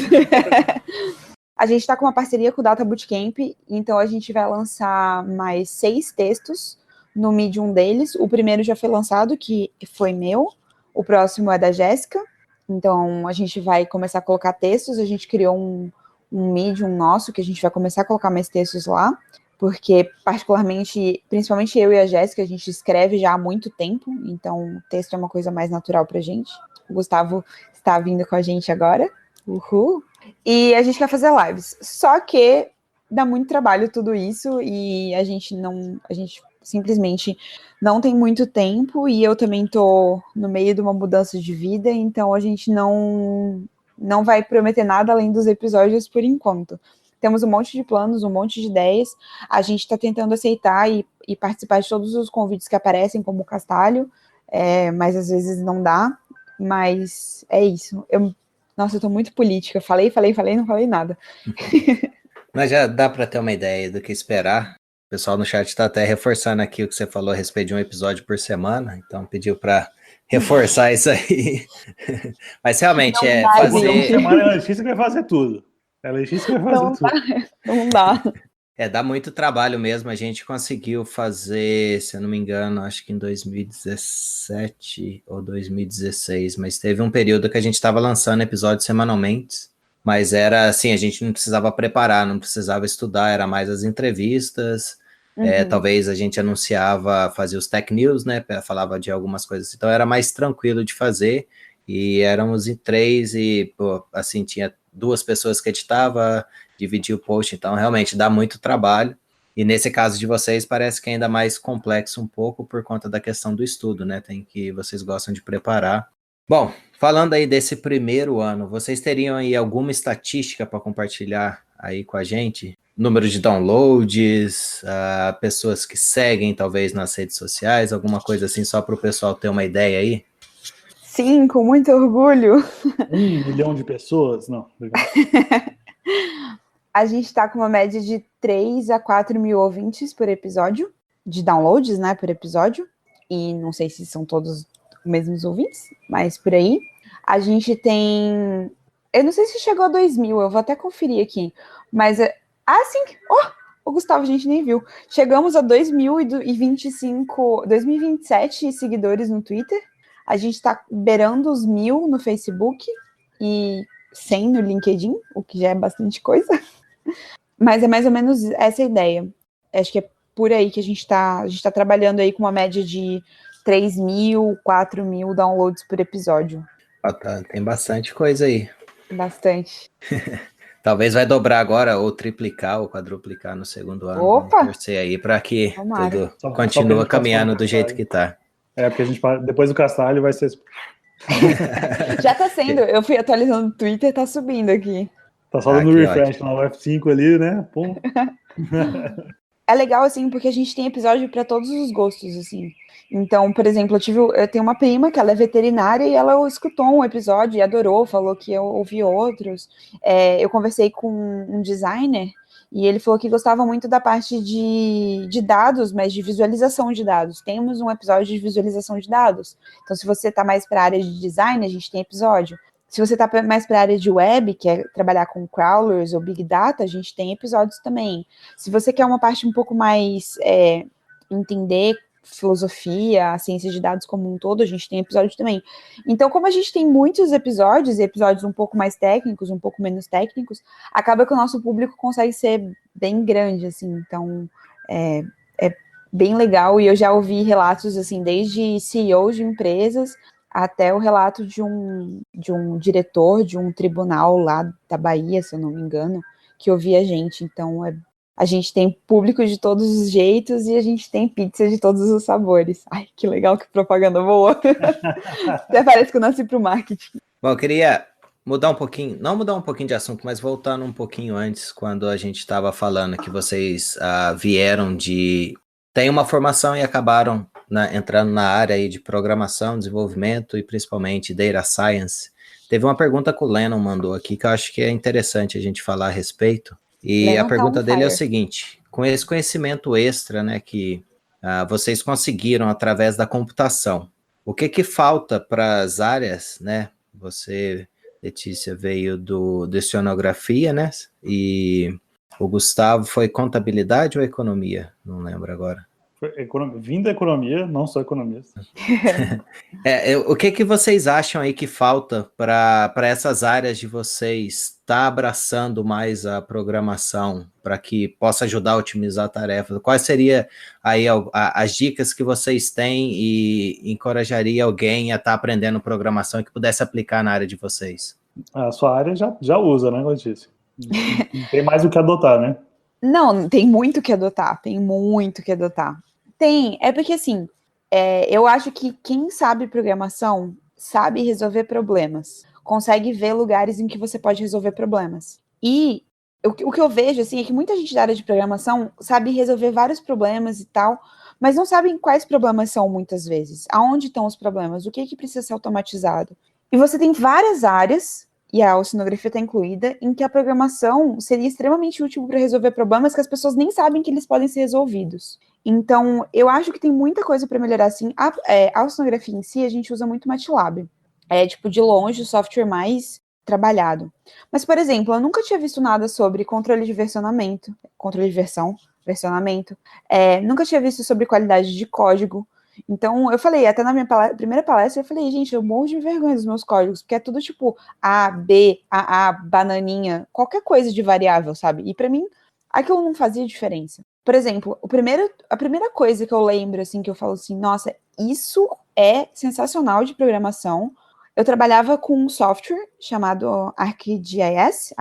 A gente está com uma parceria com o Data Bootcamp, então a gente vai lançar mais 6 textos no Medium deles. O primeiro já foi lançado, que foi meu. O próximo é da Jéssica. Então a gente vai começar a colocar textos. A gente criou um Medium nosso, que a gente vai começar a colocar mais textos lá. porque particularmente, principalmente eu e a Jéssica, a gente escreve já há muito tempo, então o texto é uma coisa mais natural pra gente. O Gustavo está vindo com a gente agora, uhul, e a gente quer fazer lives, só que dá muito trabalho tudo isso, e a gente simplesmente não tem muito tempo, e eu também tô no meio de uma mudança de vida, então a gente não vai prometer nada além dos episódios por enquanto. Temos um monte de planos, um monte de ideias, a gente está tentando aceitar e participar de todos os convites que aparecem, como o Castalho, mas às vezes não dá, mas é isso. Nossa, eu tô muito política, falei, não falei nada. Mas já dá para ter uma ideia do que esperar. O pessoal no chat está até reforçando aqui o que você falou a respeito de um episódio por semana, então pediu para reforçar isso aí. Mas realmente Não é dá, fazer... gente. Semana a Letícia que vai fazer tudo. A Letícia que vai fazer tudo. Não dá. dá muito trabalho mesmo. A gente conseguiu fazer, se eu não me engano, acho que em 2017 ou 2016, mas teve um período que a gente estava lançando episódios semanalmente, mas era assim, a gente não precisava preparar, não precisava estudar, era mais as entrevistas, talvez a gente anunciava, fazia os tech news, né, falava de algumas coisas, então era mais tranquilo de fazer, e éramos em 3 e, pô, assim, tinha 2 pessoas que editava, dividir o post, então realmente dá muito trabalho, e nesse caso de vocês parece que é ainda mais complexo um pouco por conta da questão do estudo, né, tem que vocês gostam de preparar. Bom, falando aí desse primeiro ano, vocês teriam aí alguma estatística para compartilhar aí com a gente? Número de downloads, pessoas que seguem talvez nas redes sociais, alguma coisa assim só para o pessoal ter uma ideia aí? Sim, com muito orgulho. 1 milhão de pessoas? Não. A gente está com uma média de 3 a 4 mil ouvintes por episódio, de downloads, né, por episódio. E não sei se são todos os mesmos ouvintes, mas por aí. A gente tem... Eu não sei se chegou a 2 mil, eu vou até conferir aqui. Mas, sim! O Gustavo a gente nem viu. Chegamos a 2.027 seguidores no Twitter. A gente está beirando os 1.000 no Facebook e 100 no LinkedIn, o que já é bastante coisa. Mas é mais ou menos essa a ideia. Acho que é por aí que a gente tá trabalhando aí com uma média de 3 mil, 4 mil downloads por episódio. Tem bastante coisa aí. Bastante. Talvez vai dobrar agora, ou triplicar, ou quadruplicar no segundo ano. Opa! Vamos torcer aí para que Tomara. tudo continue caminhando do jeito que tá. Porque a gente, depois do Castalho vai ser... Já tá sendo, eu fui atualizando o Twitter, tá subindo aqui. Tá só dando refresh na F5 ali, né? Pô. É legal, assim, porque a gente tem episódio para todos os gostos, assim. Então, por exemplo, eu tenho uma prima que ela é veterinária e ela escutou um episódio e adorou, falou que eu ouvi outros. Eu conversei com um designer e ele falou que gostava muito da parte de dados, mas de visualização de dados. Temos um episódio de visualização de dados. Então, se você está mais para a área de design, a gente tem episódio. Se você está mais para a área de web, que é trabalhar com crawlers ou big data, a gente tem episódios também. Se você quer uma parte um pouco mais entender filosofia, a ciência de dados como um todo, a gente tem episódio também. Então, como a gente tem muitos episódios, e episódios um pouco mais técnicos, um pouco menos técnicos, acaba que o nosso público consegue ser bem grande, assim. Então, é bem legal, e eu já ouvi relatos, assim, desde CEOs de empresas até o relato de um diretor de um tribunal lá da Bahia, se eu não me engano, que ouvia a gente. Então, a gente tem público de todos os jeitos e a gente tem pizza de todos os sabores. Ai, que legal, que propaganda boa. Até parece que eu nasci pro marketing. Bom, eu queria mudar um pouquinho, não mudar um pouquinho de assunto, mas voltando um pouquinho antes, quando a gente estava falando que vocês vieram tem uma formação e acabaram entrando na área aí de programação, desenvolvimento e principalmente data science. Teve uma pergunta que o Lennon mandou aqui que eu acho que é interessante a gente falar a respeito. E Lennon, a pergunta dele é o seguinte: com esse conhecimento extra, né, que vocês conseguiram através da computação, o que falta para as áreas, né? Você, Letícia, veio de oceanografia, né? E o Gustavo foi contabilidade ou economia? Não lembro agora. Vim da economia, não sou economista. O que vocês acham aí que falta para essas áreas de vocês estar abraçando mais a programação para que possa ajudar a otimizar a tarefa? Quais seriam aí as dicas que vocês têm e encorajaria alguém a estar aprendendo programação e que pudesse aplicar na área de vocês? A sua área já usa, né, como eu disse. Tem mais o que adotar, né? Não, tem muito que adotar, tem muito que adotar. É porque assim, eu acho que quem sabe programação sabe resolver problemas, consegue ver lugares em que você pode resolver problemas. E o que eu vejo, assim, é que muita gente da área de programação sabe resolver vários problemas e tal, mas não sabem quais problemas são muitas vezes. Aonde estão os problemas? O que precisa ser automatizado? E você tem várias áreas, e a oceanografia está incluída, em que a programação seria extremamente útil para resolver problemas que as pessoas nem sabem que eles podem ser resolvidos. Então, eu acho que tem muita coisa para melhorar, assim. A oceanografia em si, a gente usa muito MATLAB. É, tipo, de longe, o software mais trabalhado. Mas, por exemplo, eu nunca tinha visto nada sobre controle de versionamento, versionamento. Nunca tinha visto sobre qualidade de código. Então, eu falei, até na minha primeira palestra, eu falei, gente, eu morro de vergonha dos meus códigos, porque é tudo tipo A, B, A, bananinha, qualquer coisa de variável, sabe? E para mim, aquilo não fazia diferença. Por exemplo, a primeira coisa que eu lembro, assim, que eu falo assim, nossa, isso é sensacional de programação. Eu trabalhava com um software chamado ArcGIS,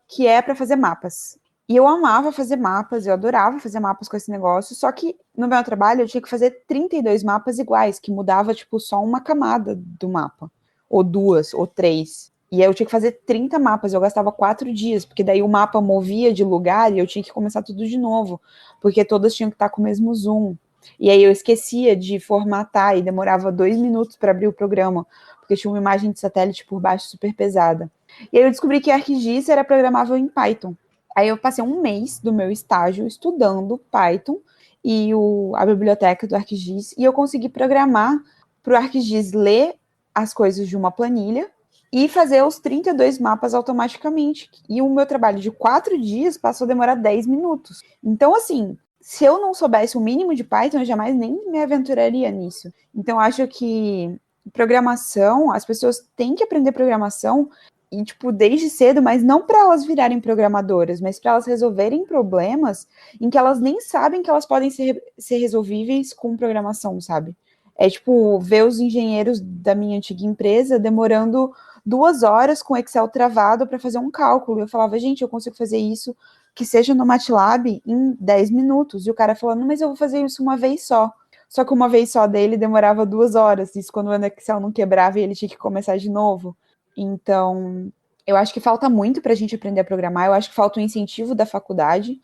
que é para fazer mapas. E eu amava fazer mapas, eu adorava fazer mapas com esse negócio, só que no meu trabalho eu tinha que fazer 32 mapas iguais, que mudava, tipo, só uma camada do mapa, ou 2, ou 3. E aí eu tinha que fazer 30 mapas, eu gastava 4 dias, porque daí o mapa movia de lugar e eu tinha que começar tudo de novo, porque todas tinham que estar com o mesmo zoom. E aí eu esquecia de formatar e demorava 2 minutos para abrir o programa, porque tinha uma imagem de satélite por baixo super pesada. E aí eu descobri que ArcGIS era programável em Python. Aí eu passei um mês do meu estágio estudando Python e a biblioteca do ArcGIS, e eu consegui programar para o ArcGIS ler as coisas de uma planilha e fazer os 32 mapas automaticamente. E o meu trabalho de 4 dias passou a demorar 10 minutos. Então, assim, se eu não soubesse o mínimo de Python, eu jamais nem me aventuraria nisso. Então, acho que programação, as pessoas têm que aprender programação e, tipo, desde cedo, mas não para elas virarem programadoras, mas para elas resolverem problemas em que elas nem sabem que elas podem ser resolvíveis com programação, sabe? É tipo, ver os engenheiros da minha antiga empresa demorando 2 horas com Excel travado para fazer um cálculo. Eu falava, gente, eu consigo fazer isso que seja no MATLAB em 10 minutos. E o cara falando, mas eu vou fazer isso uma vez só. Só que uma vez só dele demorava 2 horas. Isso quando o Excel não quebrava e ele tinha que começar de novo. Então, eu acho que falta muito para a gente aprender a programar. Eu acho que falta um incentivo das faculdades.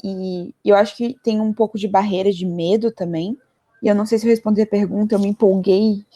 E eu acho que tem um pouco de barreira de medo também. E eu não sei se eu respondi a pergunta, eu me empolguei.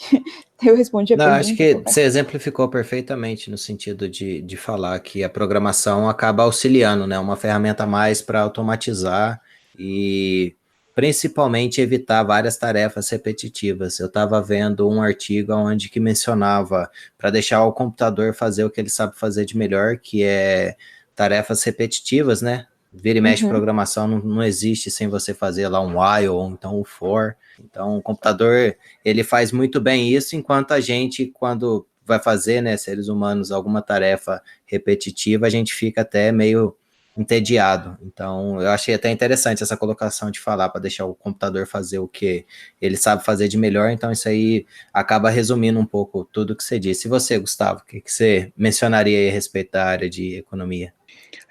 Eu respondi a pergunta. Não, acho que você exemplificou perfeitamente no sentido de falar que a programação acaba auxiliando, né? Uma ferramenta a mais para automatizar e principalmente evitar várias tarefas repetitivas. Eu estava vendo um artigo onde que mencionava para deixar o computador fazer o que ele sabe fazer de melhor, que é tarefas repetitivas, né? Vira e mexe, programação não existe sem você fazer lá um while ou então um for. Então, o computador, ele faz muito bem isso, enquanto a gente, quando vai fazer, né, seres humanos, alguma tarefa repetitiva, a gente fica até meio entediado. Então, eu achei até interessante essa colocação de falar para deixar o computador fazer o que ele sabe fazer de melhor. Então, isso aí acaba resumindo um pouco tudo que você disse. E você, Gustavo, o que você mencionaria aí a respeito da área de economia?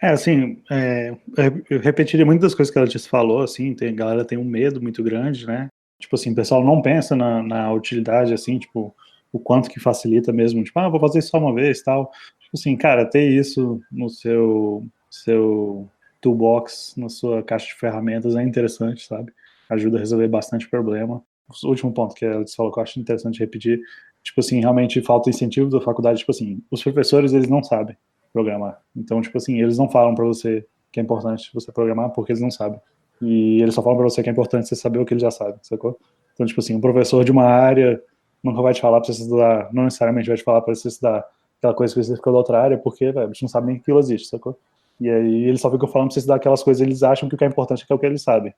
Assim, eu repetiria muitas das coisas que ela te falou, assim, a galera tem um medo muito grande, né? Tipo assim, o pessoal não pensa na utilidade, assim, tipo, o quanto que facilita mesmo, tipo, vou fazer isso só uma vez, tal. Tipo assim, cara, ter isso no seu toolbox, na sua caixa de ferramentas é interessante, sabe? Ajuda a resolver bastante problema. O último ponto que ela te falou que eu acho interessante repetir, tipo assim, realmente falta incentivo da faculdade, tipo assim, os professores, eles não sabem programar. Então, tipo assim, eles não falam para você que é importante você programar porque eles não sabem. E eles só falam para você que é importante você saber o que ele já sabe, sacou? Então, tipo assim, um professor de uma área nunca vai te falar para você estudar, não necessariamente vai te falar para você estudar aquela coisa específica da outra área, porque, velho, a gente não sabe nem que aquilo existe, sacou? E aí eles só ficam falando pra você estudar aquelas coisas, eles acham que o que é importante é o que eles sabem.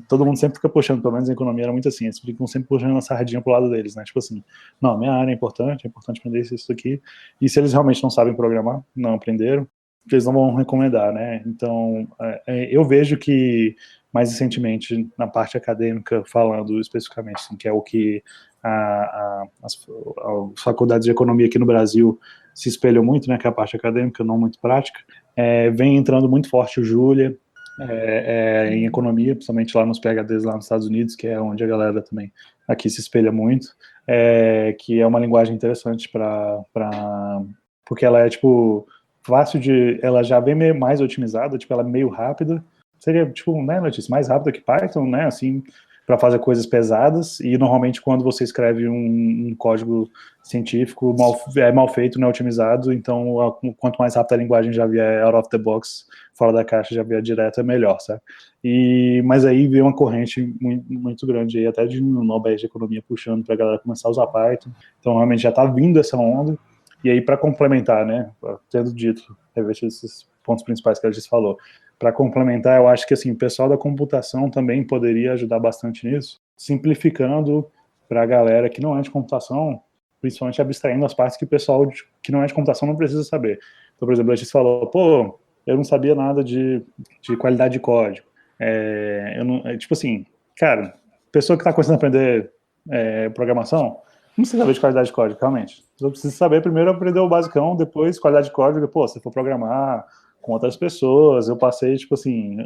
Todo mundo sempre fica puxando, pelo menos a economia era muito assim, eles ficam sempre puxando a sardinha pro lado deles, né? Tipo assim, não, minha área é importante aprender isso aqui. E se eles realmente não sabem programar, não aprenderam, eles não vão recomendar, né? Então, eu vejo que, mais recentemente, na parte acadêmica, falando especificamente, assim, que é o que as faculdades de economia aqui no Brasil se espelham muito, né? Que é a parte acadêmica, não muito prática, vem entrando muito forte o Júlia, em economia, principalmente lá nos PhDs lá nos Estados Unidos, que é onde a galera também aqui se espelha muito, que é uma linguagem interessante porque ela é, tipo, fácil ela já vem meio mais otimizada, tipo, ela é meio rápida, seria, tipo, né, Letícia, mais rápida que Python, né, assim, para fazer coisas pesadas, e normalmente quando você escreve um código científico mal feito, não é otimizado, então quanto mais rápida a linguagem já vier out of the box, fora da caixa, já vier direto, é melhor, sabe? Mas aí veio uma corrente muito, muito grande aí, até de Nobel de Economia puxando para a galera começar a usar Python, então realmente já está vindo essa onda, e aí para complementar, né, tendo dito, rever esses pontos principais que a gente falou, para complementar, eu acho que assim, o pessoal da computação também poderia ajudar bastante nisso, simplificando para a galera que não é de computação, principalmente abstraindo as partes que o pessoal que não é de computação não precisa saber. Então, por exemplo, a gente falou, pô, eu não sabia nada de qualidade de código. Tipo assim, cara, pessoa que está começando a aprender programação, não precisa saber de qualidade de código, realmente. Você precisa saber primeiro aprender o basicão, depois qualidade de código, pô, se for programar com outras pessoas, eu passei, tipo assim,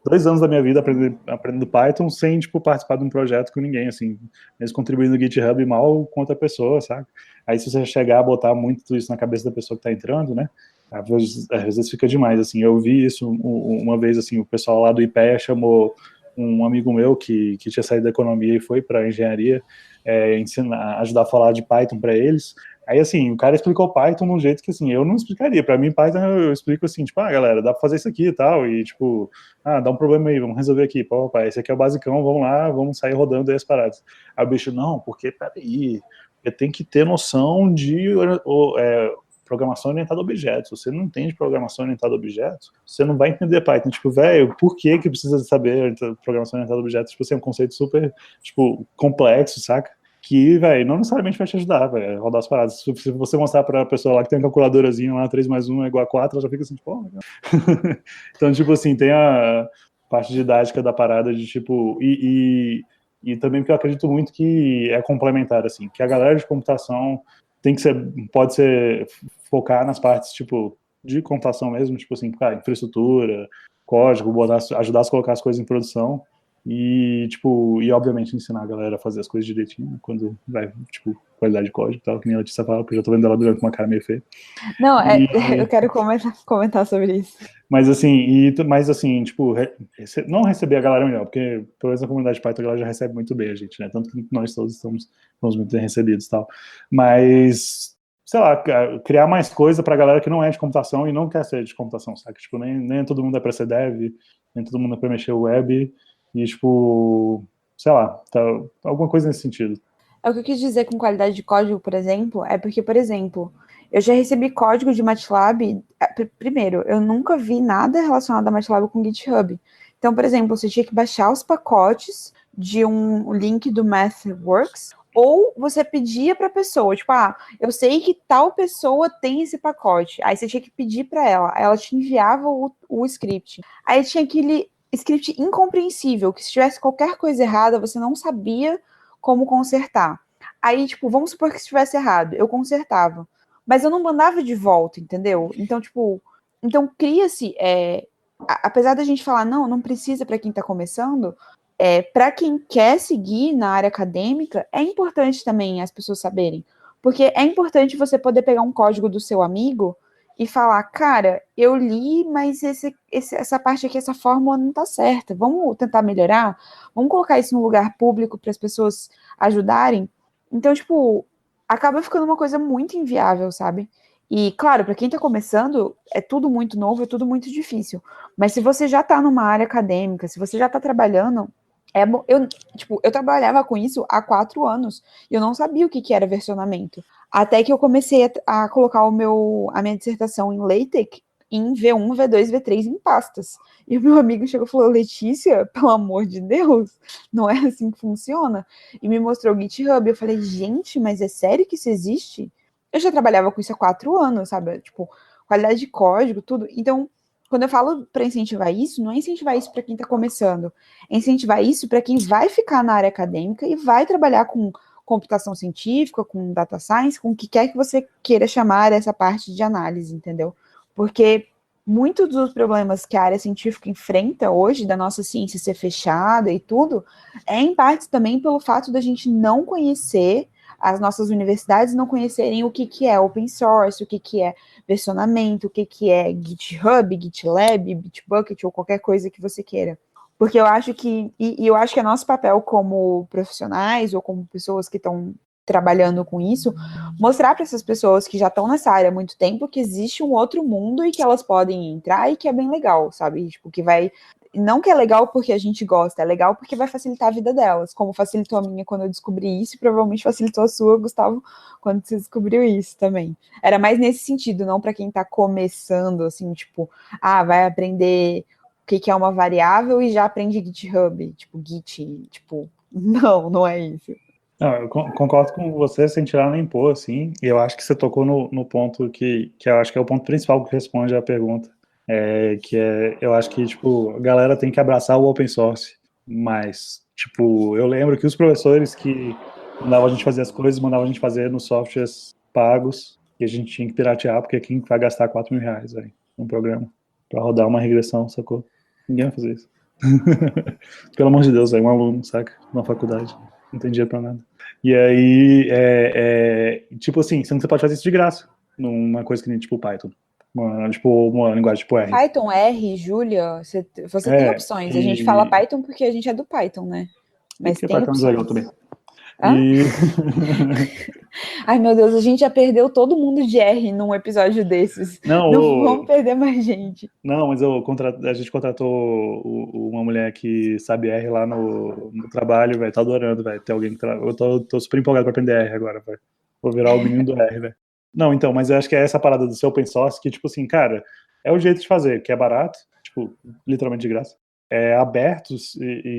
2 anos da minha vida aprendendo Python sem, tipo, participar de um projeto com ninguém, assim, mesmo contribuindo no GitHub mal com outra pessoa, sabe? Aí se você chegar a botar muito isso na cabeça da pessoa que tá entrando, né, às vezes fica demais, assim, eu vi isso uma vez, assim, o pessoal lá do IPEA chamou um amigo meu que tinha saído da economia e foi para engenharia, ajudar a falar de Python para eles. Aí, assim, o cara explicou Python de um jeito que, assim, eu não explicaria. Para mim, Python, eu explico assim, tipo, galera, dá para fazer isso aqui e tal, e, tipo, dá um problema aí, vamos resolver aqui. Pô, pai, esse aqui é o basicão, vamos lá, vamos sair rodando aí as paradas. Aí o bicho, não, porque, peraí, eu tenho que ter noção de programação orientada a objetos. Se você não entende programação orientada a objetos, você não vai entender Python. Tipo, velho, por que precisa saber programação orientada a objetos? Tipo, assim, é um conceito super, tipo, complexo, saca? Que, velho, não necessariamente vai te ajudar, velho, a rodar as paradas. Se você mostrar pra pessoa lá que tem uma calculadorazinha lá, 3 mais 1 é igual a 4, ela já fica assim, tipo, legal. Então, tipo assim, tem a parte didática da parada de, tipo, e também porque eu acredito muito que é complementar, assim, que a galera de computação pode ser focar nas partes, tipo, de computação mesmo, tipo assim, infraestrutura, código, ajudar a colocar as coisas em produção, tipo, e obviamente ensinar a galera a fazer as coisas direitinho, quando vai, tipo, qualidade de código e tal, que nem a Letícia fala, porque eu já tô vendo ela durante uma cara meio feia. Não, eu quero comentar sobre isso. Mas assim, tipo, não receber a galera melhor, porque pelo menos na comunidade Python a galera já recebe muito bem a gente, né? Tanto que nós todos estamos muito bem recebidos e tal. Mas, sei lá, criar mais coisa pra galera que não é de computação e não quer ser de computação, sabe? Tipo, nem todo mundo é pra ser dev, nem todo mundo é pra mexer web, e tipo, sei lá, alguma coisa nesse sentido. O que eu quis dizer com qualidade de código, por exemplo, é porque, por exemplo, eu já recebi código de MATLAB. Primeiro, eu nunca vi nada relacionado a MATLAB com GitHub. Então, por exemplo, você tinha que baixar os pacotes de um link do MathWorks, ou você pedia para a pessoa, tipo, eu sei que tal pessoa tem esse pacote. Aí você tinha que pedir para ela te enviava o script. Aí tinha aquele script incompreensível, que se tivesse qualquer coisa errada, você não sabia como consertar. Aí, tipo, vamos supor que estivesse errado, eu consertava. Mas eu não mandava de volta, entendeu? Então, tipo, cria-se, apesar da gente falar, não precisa para quem está começando, para quem quer seguir na área acadêmica, é importante também as pessoas saberem. Porque é importante você poder pegar um código do seu amigo e falar, cara, eu li, mas essa parte aqui, essa fórmula não tá certa. Vamos tentar melhorar? Vamos colocar isso no lugar público para as pessoas ajudarem? Então, tipo, acaba ficando uma coisa muito inviável, sabe? E, claro, para quem tá começando, é tudo muito novo, é tudo muito difícil. Mas se você já tá numa área acadêmica, se você já tá trabalhando, eu trabalhava com isso há 4 anos e eu não sabia o que era versionamento. Até que eu comecei a colocar a minha dissertação em LaTeX, em V1, V2, V3 em pastas. E o meu amigo chegou e falou, Letícia, pelo amor de Deus, não é assim que funciona. E me mostrou o GitHub. Eu falei, gente, mas é sério que isso existe? Eu já trabalhava com isso há 4 anos, sabe? Tipo, qualidade de código, tudo. Então, quando eu falo para incentivar isso, não é incentivar isso para quem está começando, é incentivar isso para quem vai ficar na área acadêmica e vai trabalhar com computação científica, com data science, com o que quer que você queira chamar essa parte de análise, entendeu? Porque muitos dos problemas que a área científica enfrenta hoje, da nossa ciência ser fechada e tudo, é em parte também pelo fato da gente não conhecer, as nossas universidades não conhecerem o que é open source, o que é versionamento, o que é GitHub, GitLab, Bitbucket ou qualquer coisa que você queira. Porque eu acho que, e eu acho que é nosso papel como profissionais ou como pessoas que estão trabalhando com isso, mostrar para essas pessoas que já estão nessa área há muito tempo que existe um outro mundo e que elas podem entrar e que é bem legal, sabe? Tipo, que vai... Não que é legal porque a gente gosta, é legal porque vai facilitar a vida delas, como facilitou a minha quando eu descobri isso e provavelmente facilitou a sua, Gustavo, quando você descobriu isso também. Era mais nesse sentido, não para quem está começando, assim, tipo, vai aprender o que é uma variável e já aprende GitHub, tipo, Git, tipo, não é isso. Não, eu concordo com você sem tirar nem pôr, assim, e eu acho que você tocou no ponto que eu acho que é o ponto principal que responde à pergunta, eu acho que, tipo, a galera tem que abraçar o open source, mas, tipo, eu lembro que os professores que mandavam a gente fazer as coisas, mandavam a gente fazer nos softwares pagos, e a gente tinha que piratear, porque quem vai gastar R$4.000, velho, num programa, pra rodar uma regressão, sacou? Ninguém vai fazer isso. Pelo amor de Deus, é um aluno, saca? Numa faculdade. Não tem dinheiro pra nada. E aí, tipo assim, você pode fazer isso de graça. Numa coisa que nem tipo Python. Uma linguagem tipo R. Python, R, Julia, você tem opções. A gente fala Python porque a gente é do Python, né? Mas porque tem Python opções. é legal também. Ai, meu Deus, a gente já perdeu todo mundo de R num episódio desses. Não vamos perder mais gente. Não, mas a gente contratou uma mulher que sabe R lá no trabalho, velho. Tá adorando, velho. Tem alguém que eu tô super empolgado pra aprender R agora, velho. Vou virar o menino do R, velho. Não, então, mas eu acho que é essa parada do seu open source que, tipo assim, cara, é o jeito de fazer, que é barato, tipo, literalmente de graça. É aberto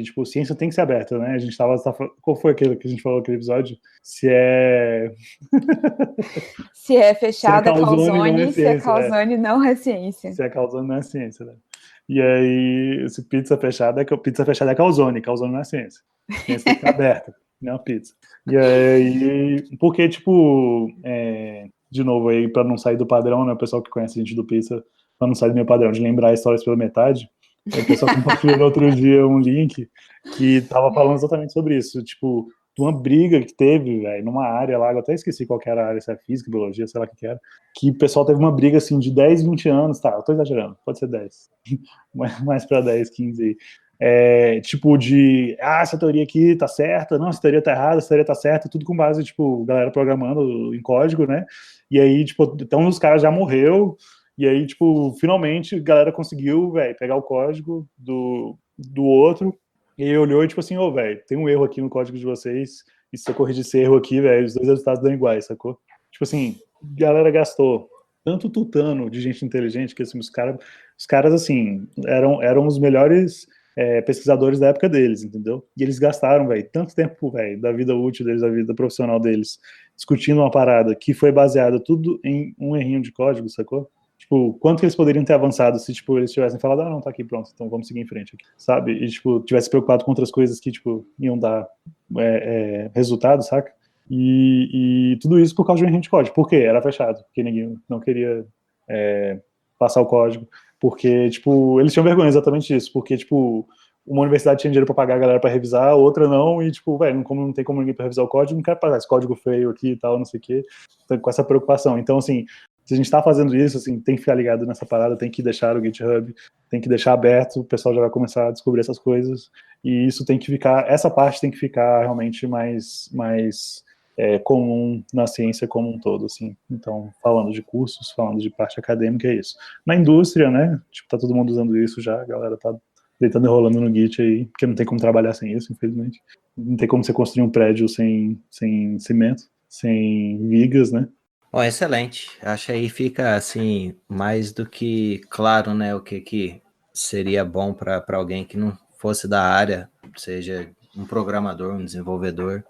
tipo, ciência tem que ser aberta, né? A gente qual foi aquele que a gente falou naquele episódio? Se é fechada, calzone, se é calzone, não é ciência. Se é calzone, não é ciência, né? E aí, se pizza fechada é calzone não é ciência. Ciência tem que ser aberta, não é uma pizza. E aí, porque, tipo, de novo aí, pra não sair do padrão, né? O pessoal que conhece a gente do pizza, pra não sair do meu padrão de lembrar histórias pela metade, o pessoal compartilhou no outro dia um link que tava falando exatamente sobre isso, tipo, de uma briga que teve, velho, numa área lá, eu até esqueci qual que era a área, se é física, biologia, sei lá o que era, que o pessoal teve uma briga, assim, de 10, 20 anos, tá, eu tô exagerando, pode ser 10, mais pra 10, 15, tipo de, essa teoria aqui tá certa, não, essa teoria tá errada, essa teoria tá certa, tudo com base, tipo, galera programando em código, né, e aí, tipo, então os caras já morreu. E aí, tipo, finalmente a galera conseguiu, velho, pegar o código do outro e aí olhou e, tipo assim, velho, tem um erro aqui no código de vocês e se eu corrigir esse erro aqui, velho, os dois resultados dão iguais, sacou? Tipo assim, a galera gastou tanto tutano de gente inteligente que, assim, os caras assim, eram os melhores pesquisadores da época deles, entendeu? E eles gastaram, velho, tanto tempo, velho, da vida útil deles, da vida profissional deles, discutindo uma parada que foi baseada tudo em um errinho de código, sacou? Tipo, quanto que eles poderiam ter avançado se, tipo, eles tivessem falado, não, tá aqui, pronto, então vamos seguir em frente aqui, sabe? E, tipo, tivesse preocupado com outras coisas que, tipo, iam dar resultado, saca? E tudo isso por causa de um erro de código. Por quê? Era fechado, porque ninguém não queria passar o código, porque, tipo, eles tinham vergonha exatamente disso, porque, tipo, uma universidade tinha dinheiro pra pagar a galera pra revisar, outra não, e, tipo, velho, não tem como ninguém pra revisar o código, não quero pagar esse código feio aqui e tal, não sei o quê, então, com essa preocupação. Então, assim, se a gente está fazendo isso, assim, tem que ficar ligado nessa parada, tem que deixar o GitHub, tem que deixar aberto, o pessoal já vai começar a descobrir essas coisas, e isso tem que ficar, essa parte tem que ficar realmente mais comum na ciência como um todo, assim. Então, falando de cursos, falando de parte acadêmica, é isso. Na indústria, né, tipo, tá todo mundo usando isso já, a galera tá deitando e rolando no Git aí, porque não tem como trabalhar sem isso, infelizmente. Não tem como você construir um prédio sem cimento, sem vigas, né? Bom, excelente. Acho que aí fica assim mais do que claro, né, o que seria bom para alguém que não fosse da área, seja um programador, um desenvolvedor,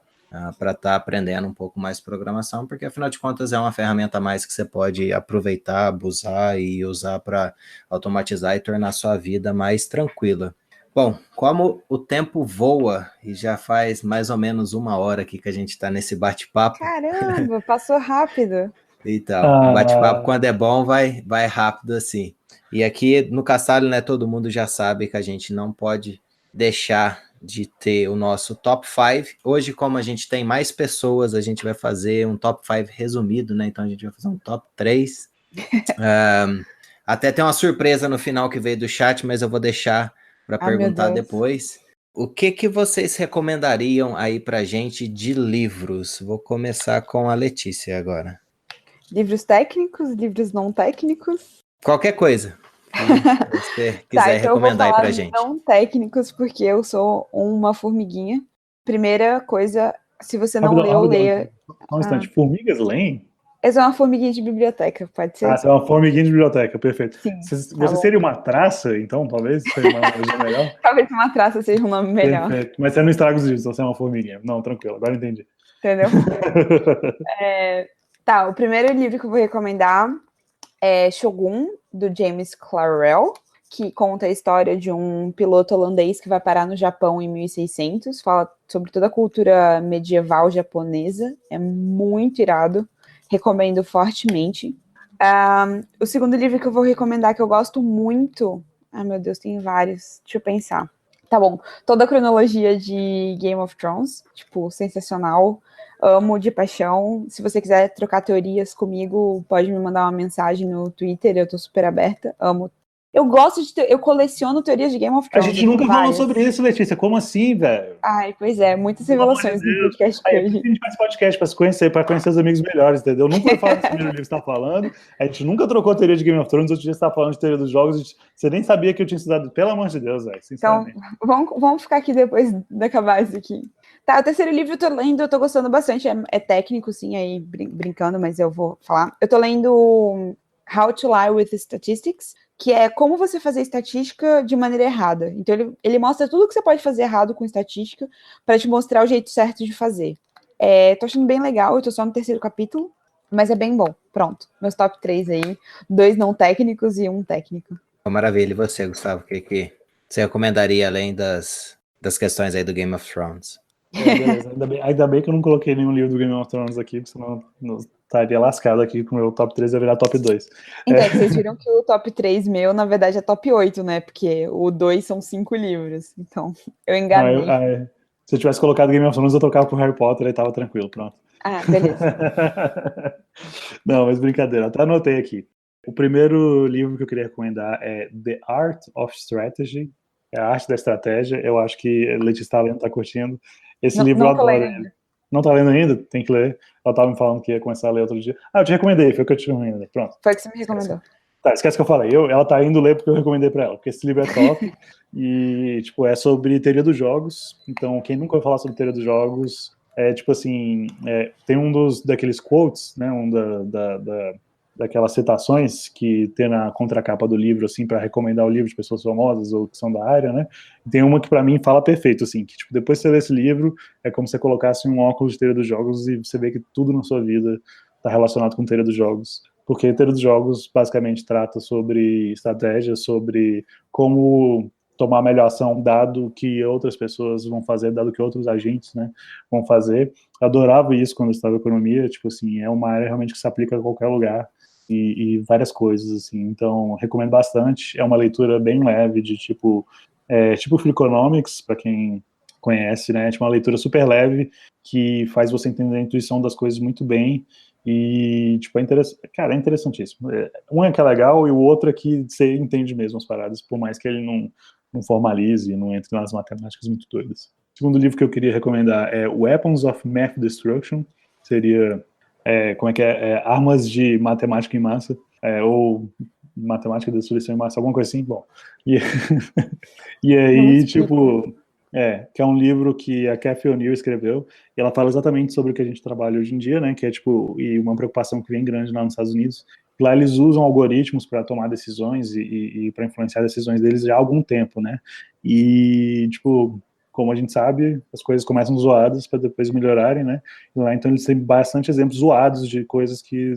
para estar aprendendo um pouco mais programação, porque afinal de contas é uma ferramenta a mais que você pode aproveitar, abusar e usar para automatizar e tornar sua vida mais tranquila. Bom, como o tempo voa e já faz mais ou menos 1 hora aqui que a gente está nesse bate-papo. Caramba, passou rápido. Então, bate-papo Ah, quando é bom vai rápido assim. E aqui no Castalho, né, todo mundo já sabe que a gente não pode deixar de ter o nosso top 5. Hoje, como a gente tem mais pessoas, a gente vai fazer um top 5 resumido, né? Então a gente vai fazer um top 3. Até tem uma surpresa no final que veio do chat, mas eu vou deixar para Ai, meu perguntar Deus. depois. O que vocês recomendariam aí pra gente de livros? Vou começar com a Letícia agora. Livros técnicos, livros não técnicos. Qualquer coisa que você Tá, quiser então eu vou recomendar aí pra falar gente. não técnicos, porque eu sou uma formiguinha. Primeira coisa, se você não leu, rapidão. leia. Só um instante. Formigas leem? Eu sou uma formiguinha de biblioteca, pode ser? Você é uma formiguinha de biblioteca, perfeito. Sim, Você tá bom. seria uma traça, então, talvez? Seria uma analogia melhor? Talvez uma traça seja um nome melhor, Perfeito. Mas você não estraga os livros, então você é uma formiguinha. Não, tranquilo, agora entendi. entendeu? Tá, o primeiro livro que eu vou recomendar é Shogun, do James Clavell, que conta a história de um piloto holandês que vai parar no Japão em 1600, fala sobre toda a cultura medieval japonesa, é muito irado, recomendo fortemente. O segundo livro que eu vou recomendar, que eu gosto muito, ai meu Deus, tem vários, deixa eu pensar. Tá bom, toda a cronologia de Game of Thrones, tipo, sensacional, amo de paixão. Se você quiser trocar teorias comigo, pode me mandar uma mensagem no Twitter, eu tô super aberta, amo. Eu gosto de eu coleciono teorias de Game of A Thrones. gente nunca falou várias. sobre isso, Letícia. Como assim, velho? Ai, pois é, muitas Pelo amor revelações de no Deus. podcast Aí, de por que hoje. a gente faz podcast para conhecer os amigos melhores, entendeu? Nunca vai falar desse primeiro livro que você tá falando. A gente nunca trocou a teoria de Game of Thrones. Outro dia você tava falando de teoria dos jogos. Você nem sabia que eu tinha estudado. Pelo amor de Deus, velho. Então, Sinceramente. vamos ficar aqui depois de acabar isso aqui. Tá, o terceiro livro eu tô lendo, eu tô gostando bastante. É técnico, sim, aí brincando, mas eu vou falar. Eu tô lendo How to Lie with Statistics, que é como você fazer estatística de maneira errada. Então, ele mostra tudo que você pode fazer errado com estatística para te mostrar o jeito certo de fazer. Tô achando bem legal, eu tô só no terceiro capítulo, mas é bem bom. Pronto, meus top 3 aí. 2 não técnicos e 1 técnico. Maravilha. E você, Gustavo? O que você recomendaria além das questões aí do Game of Thrones? Beleza. Ainda bem que eu não coloquei nenhum livro do Game of Thrones aqui, senão eu estaria lascado aqui com o meu top 3 vai virar top 2. Então, vocês viram que o top 3 meu, na verdade, é top 8, né? Porque o 2 são 5 livros. Então, eu enganei. Se eu tivesse colocado Game of Thrones, eu tocava pro Harry Potter e tava tranquilo, pronto. Ah, beleza. Não, mas brincadeira, até anotei aqui. O primeiro livro que eu queria recomendar é The Art of Strategy, é a arte da estratégia. Eu acho que a Letícia tá lendo, tá curtindo. Esse livro eu Não tô adoro. lendo ainda. Não tá lendo ainda? Tem que ler. Ela tava me falando que ia começar a ler outro dia. Eu te recomendei, foi o que eu te recomendei. Pronto. Foi o que você me recomendou. Tá, esquece que eu falei. Ela tá indo ler porque eu recomendei pra ela, porque esse livro é top. E, tipo, é sobre teoria dos jogos. Então, quem nunca ouviu falar sobre teoria dos jogos, tipo assim, tem daqueles quotes, né, daquelas citações que tem na contracapa do livro, assim, para recomendar o livro de pessoas famosas ou que são da área, né? E tem uma que para mim fala perfeito, assim, que tipo, depois que você lê esse livro, é como se você colocasse um óculos de teoria dos jogos e você vê que tudo na sua vida está relacionado com teoria dos jogos. Porque a teoria dos jogos basicamente trata sobre estratégia, sobre como tomar a melhor ação dado que outras pessoas vão fazer, dado que outros agentes, né, vão fazer. Eu adorava isso quando eu estava em economia, tipo assim, é uma área realmente que se aplica a qualquer lugar e várias coisas, assim. Então, recomendo bastante. É uma leitura bem leve de tipo Freakonomics, para quem conhece, né, tipo uma leitura super leve que faz você entender a intuição das coisas muito bem. E, tipo, cara, é interessantíssimo. Um é que é legal e o outro é que você entende mesmo as paradas, por mais que ele não formalize, não entre nas matemáticas muito doidas. O segundo livro que eu queria recomendar é Weapons of Math Destruction, seria, Armas de Matemática em Massa, ou Matemática de Destruição em Massa, alguma coisa assim, bom. E aí, tipo, Que é um livro que a Cathy O'Neil escreveu, e ela fala exatamente sobre o que a gente trabalha hoje em dia, né, que é tipo, e uma preocupação que vem grande lá nos Estados Unidos. Lá eles usam algoritmos para tomar decisões e para influenciar decisões deles já há algum tempo, né? E, tipo, como a gente sabe, as coisas começam zoadas para depois melhorarem, né? E lá, então, eles têm bastante exemplos zoados de coisas que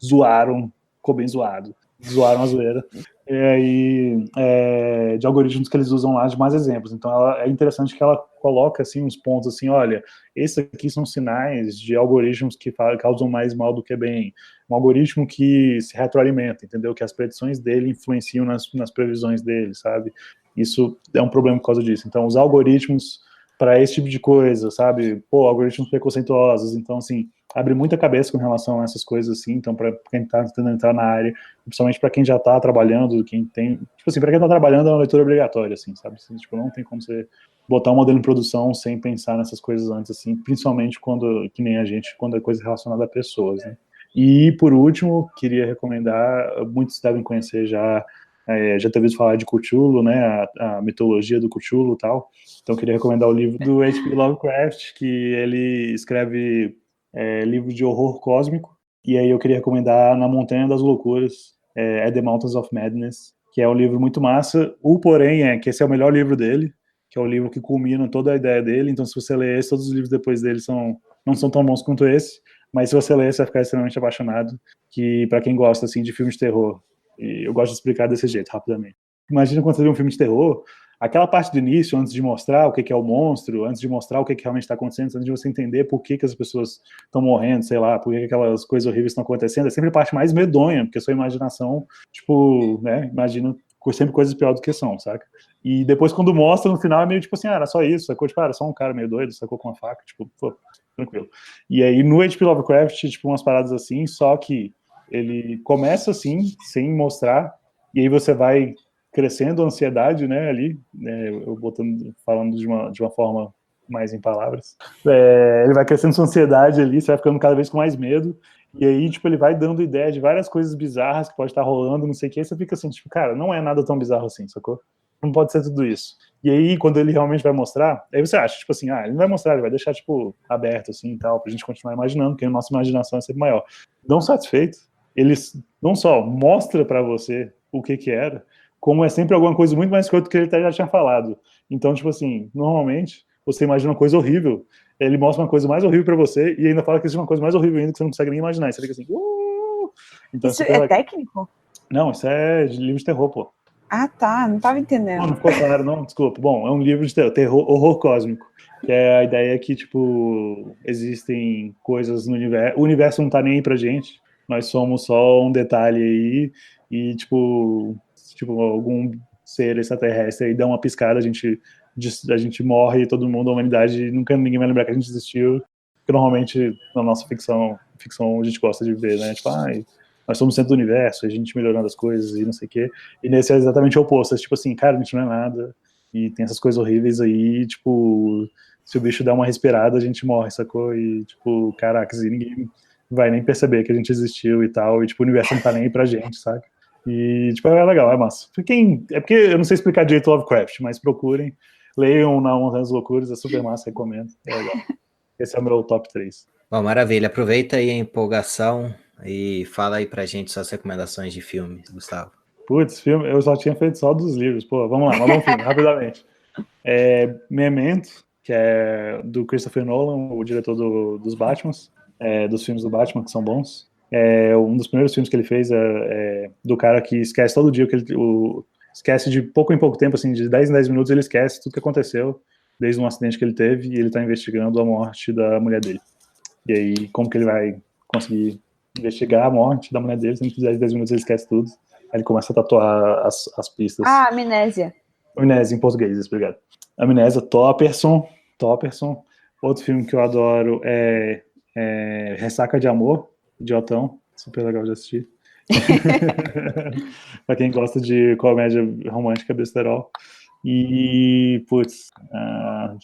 zoaram, ficou bem zoado, zoaram a zoeira. E aí, de algoritmos que eles usam lá de mais exemplos. Então, é interessante que ela coloca, assim, uns pontos, assim, olha, esses aqui são sinais de algoritmos que causam mais mal do que bem. Um algoritmo que se retroalimenta, entendeu? Que as predições dele influenciam nas previsões dele, sabe? Isso é um problema por causa disso. Então, os algoritmos para esse tipo de coisa, sabe? Pô, algoritmos preconceituosos. Então, assim, abre muita cabeça com relação a essas coisas, assim. Então, para quem está tentando entrar na área, principalmente para quem já está trabalhando, quem tem... Tipo assim, para quem está trabalhando é uma leitura obrigatória, assim, sabe? Assim, tipo, não tem como você botar um modelo em produção sem pensar nessas coisas antes, assim, principalmente quando, que nem a gente, quando é coisa relacionada a pessoas, né? E, por último, queria recomendar, muitos devem conhecer já ter ouvido falar de Cthulhu, né, a mitologia do Cthulhu e tal, então queria recomendar o livro do H.P. Lovecraft, que ele escreve livro de horror cósmico, e aí eu queria recomendar Na Montanha das Loucuras, At the Mountains of Madness, que é um livro muito massa, o porém é que esse é o melhor livro dele, que é o livro que culmina toda a ideia dele, então se você ler esse, todos os livros depois dele não são tão bons quanto esse, mas se você ler, você vai ficar extremamente apaixonado, que para quem gosta, assim, de filmes de terror, e eu gosto de explicar desse jeito, rapidamente. Imagina quando você vê um filme de terror, aquela parte do início, antes de mostrar o que é o monstro, antes de mostrar o que realmente está acontecendo, antes de você entender por que as pessoas estão morrendo, sei lá, por que aquelas coisas horríveis estão acontecendo, é sempre a parte mais medonha, porque a sua imaginação, tipo, né, imagina sempre coisas piores do que são, saca? E depois, quando mostra, no final, é meio tipo assim, era só isso, sacou? Tipo, era só um cara meio doido, sacou com uma faca, tipo, pô, tranquilo. E aí, no H.P. Lovecraft, tipo, umas paradas assim, só que ele começa assim, sem mostrar, e aí você vai crescendo a ansiedade, né, ali, eu falando de uma forma mais em palavras, ele vai crescendo sua ansiedade ali, você vai ficando cada vez com mais medo, e aí, tipo, ele vai dando ideia de várias coisas bizarras que pode estar rolando, não sei o que, aí você fica assim, tipo, cara, não é nada tão bizarro assim, sacou? Não pode ser tudo isso. E aí, quando ele realmente vai mostrar, aí você acha, tipo assim, ele não vai mostrar, ele vai deixar, tipo, aberto, assim, e tal, pra gente continuar imaginando, porque a nossa imaginação é sempre maior. Não satisfeito, ele não só mostra pra você o que era, como é sempre alguma coisa muito mais escrota do que ele já tinha falado. Então, tipo assim, normalmente, você imagina uma coisa horrível, ele mostra uma coisa mais horrível pra você, e ainda fala que existe uma coisa mais horrível ainda que você não consegue nem imaginar, e você fica assim, Então, isso é técnico? Não, isso é de livro de terror, pô. Ah, tá, não tava entendendo. Não ficou claro, não, desculpa. Bom, é um livro de terror, horror cósmico, que é a ideia que, tipo, existem coisas no universo, o universo não tá nem aí pra gente, nós somos só um detalhe aí, e, tipo algum ser extraterrestre aí dá uma piscada, a gente morre, todo mundo, a humanidade, nunca ninguém vai lembrar que a gente existiu, porque normalmente na nossa ficção a gente gosta de ver, né, tipo, nós somos o centro do universo, a gente melhorando as coisas e não sei o quê. E nesse é exatamente o oposto. É tipo assim, cara, a gente não é nada. E tem essas coisas horríveis aí, tipo, se o bicho dá uma respirada, a gente morre, sacou? E, tipo, caraca, e ninguém vai nem perceber que a gente existiu e tal. E, tipo, o universo não tá nem aí pra gente, sabe? E, tipo, é legal, é massa. É porque eu não sei explicar direito Lovecraft, mas procurem. Leiam Na Montanha das Loucuras, é super massa, recomendo. É legal. Esse é o meu top 3. Bom, maravilha. Aproveita aí a empolgação e fala aí pra gente suas recomendações de filmes, Gustavo. Putz, filme, eu só tinha feito só dos livros. Pô, vamos lá, mas vamos filme, rapidamente. Memento, que é do Christopher Nolan, o diretor dos Batmans, dos filmes do Batman, que são bons. Um dos primeiros filmes que ele fez do cara que esquece todo dia, esquece de pouco em pouco tempo, assim, de 10 em 10 minutos, ele esquece tudo que aconteceu, desde um acidente que ele teve, e ele tá investigando a morte da mulher dele. E aí, como que ele vai conseguir investigar a morte da mulher dele, se em 10 minutos ele esquece tudo. Aí ele começa a tatuar as pistas. Amnésia. Amnésia, em português, obrigado. Amnésia, Topperson. Outro filme que eu adoro é Ressaca de Amor, Idiotão, super legal de assistir. Pra quem gosta de comédia romântica, besterol. E, putz,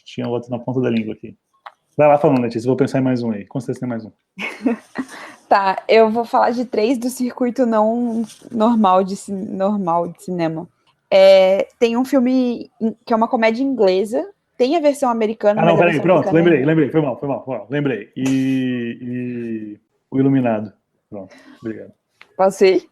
tinha outro na ponta da língua aqui. Vai lá falando, Letícia, vou pensar em mais um aí. Com certeza tem mais um. Tá, eu vou falar de 3 do circuito não normal de cinema. Tem um filme que é uma comédia inglesa, Tem a versão americana, Ah, mas não, a peraí, versão pronto, americana lembrei, foi mal, lembrei. E o Iluminado. Pronto, obrigado. Posso ir?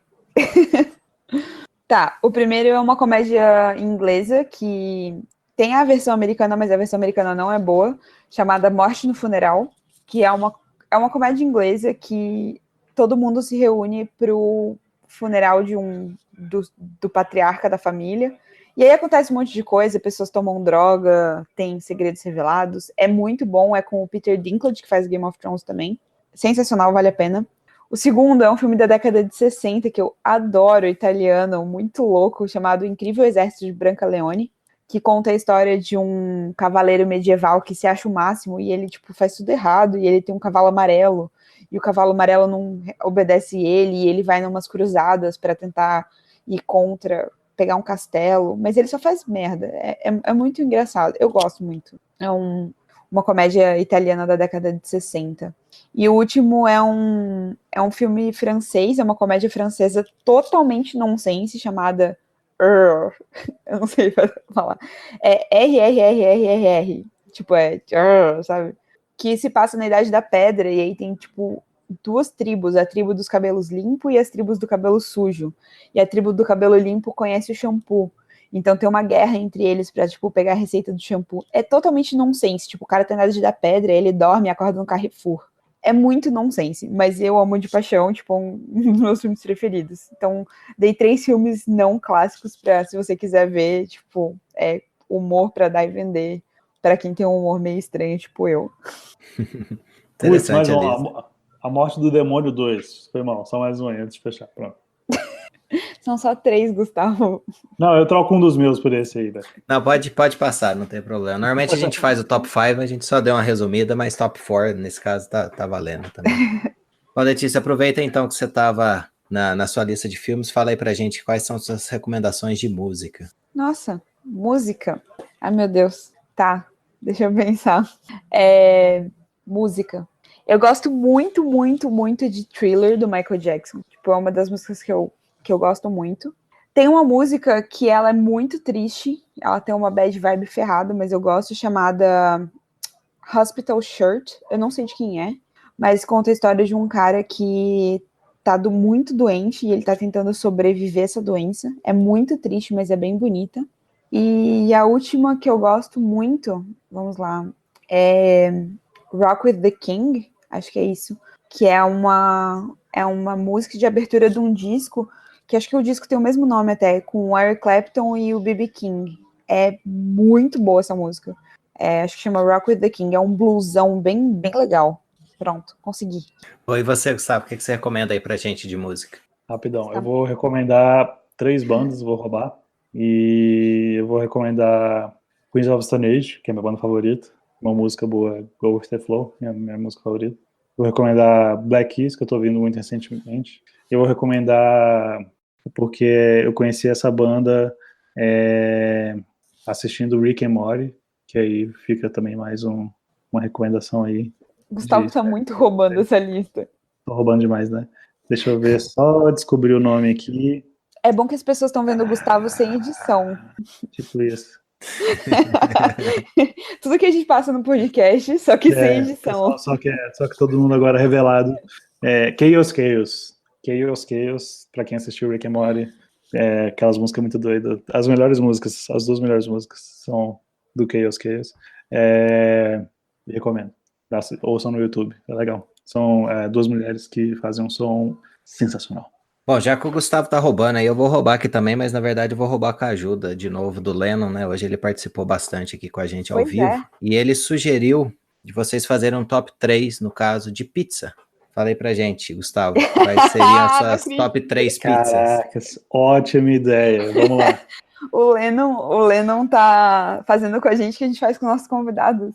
Tá, o primeiro é uma comédia inglesa que tem a versão americana, mas a versão americana não é boa, chamada Morte no Funeral, que é uma comédia inglesa que todo mundo se reúne pro funeral do patriarca da família. E aí acontece um monte de coisa, pessoas tomam droga, tem segredos revelados. É muito bom, é com o Peter Dinklage, que faz Game of Thrones também. Sensacional, vale a pena. O segundo é um filme da década de 60 que eu adoro, italiano, muito louco, chamado O Incrível Exército de Brancaleone, que conta a história de um cavaleiro medieval que se acha o máximo e ele, tipo, faz tudo errado, e ele tem um cavalo amarelo, e o cavalo amarelo não obedece ele, e ele vai numas cruzadas para tentar ir contra, pegar um castelo, mas ele só faz merda. É muito engraçado, eu gosto muito. É uma comédia italiana da década de 60. E o último é um filme francês, é uma comédia francesa totalmente nonsense, chamada eu não sei falar. É RRRRR. Tipo, sabe? Que se passa na Idade da Pedra, e aí tem, tipo, duas tribos, a tribo dos cabelos limpos e as tribos do cabelo sujo. E a tribo do cabelo limpo conhece o shampoo. Então tem uma guerra entre eles pra, tipo, pegar a receita do shampoo. É totalmente nonsense. Tipo, o cara tá na Idade da Pedra, ele dorme e acorda no Carrefour. É muito nonsense, mas eu amo de paixão, tipo, um dos meus filmes preferidos. Então, dei 3 filmes não clássicos pra, se você quiser ver, tipo, humor pra dar e vender, pra quem tem um humor meio estranho, tipo eu. Putz, mais Interessante, um. Elisa. A Morte do Demônio 2. Foi mal, só mais um aí antes de fechar. Pronto. São só 3, Gustavo. Não, eu troco um dos meus por esse aí, velho. Não, pode passar, não tem problema. Normalmente a gente faz o top 5, a gente só deu uma resumida, mas top 4, nesse caso, tá valendo também. Bom, Letícia, aproveita então que você estava na sua lista de filmes, fala aí pra gente quais são suas recomendações de música. Nossa, música. Ai, meu Deus. Tá, deixa eu pensar. Música. Eu gosto muito, muito, muito de Thriller, do Michael Jackson. Tipo, é uma das músicas que eu gosto muito. Tem uma música que ela é muito triste, ela tem uma bad vibe ferrada, mas eu gosto, chamada Hospital Shirt. Eu não sei de quem é, mas conta a história de um cara que tá muito doente e ele tá tentando sobreviver a essa doença. É muito triste, mas é bem bonita. E a última que eu gosto muito, vamos lá, é Rock with the King, acho que é isso, que é uma música de abertura de um disco, que acho que o disco tem o mesmo nome até, com o Eric Clapton e o B.B. King. É muito boa essa música. Acho que chama Rock with the King, é um bluesão bem, bem legal. Pronto, consegui. Oi, você, Gustavo, o que você recomenda aí pra gente de música? Rapidão, eu vou recomendar 3 bandas, vou roubar. E eu vou recomendar Queens of Stone Age, que é minha banda favorita. Uma música boa, Go With The Flow, minha música favorita. Vou recomendar Black Keys, que eu tô ouvindo muito recentemente. Eu vou recomendar porque eu conheci essa banda assistindo Rick and Morty, que aí fica também mais uma recomendação aí. Gustavo tá muito roubando essa lista. Tô roubando demais, né? Deixa eu ver, só descobrir o nome aqui. É bom que as pessoas estão vendo o Gustavo sem edição. Tipo isso. Tudo que a gente passa no podcast, só que sem edição. Só que todo mundo agora revelado. Chaos, pra quem assistiu Rick and Morty, aquelas músicas muito doidas. As melhores músicas, as 2 melhores músicas são do Chaos. Recomendo. Ouçam no YouTube, é legal. São 2 mulheres que fazem um som sensacional. Bom, já que o Gustavo tá roubando aí, eu vou roubar aqui também, mas na verdade eu vou roubar com a ajuda de novo do Lennon, né? Hoje ele participou bastante aqui com a gente ao vivo. E ele sugeriu de vocês fazerem um top 3, no caso, de pizza. Fala aí pra gente, Gustavo, quais seriam as suas top 3 pizzas? Caracas, ótima ideia. Vamos lá. O Lennon tá fazendo com a gente o que a gente faz com nossos convidados.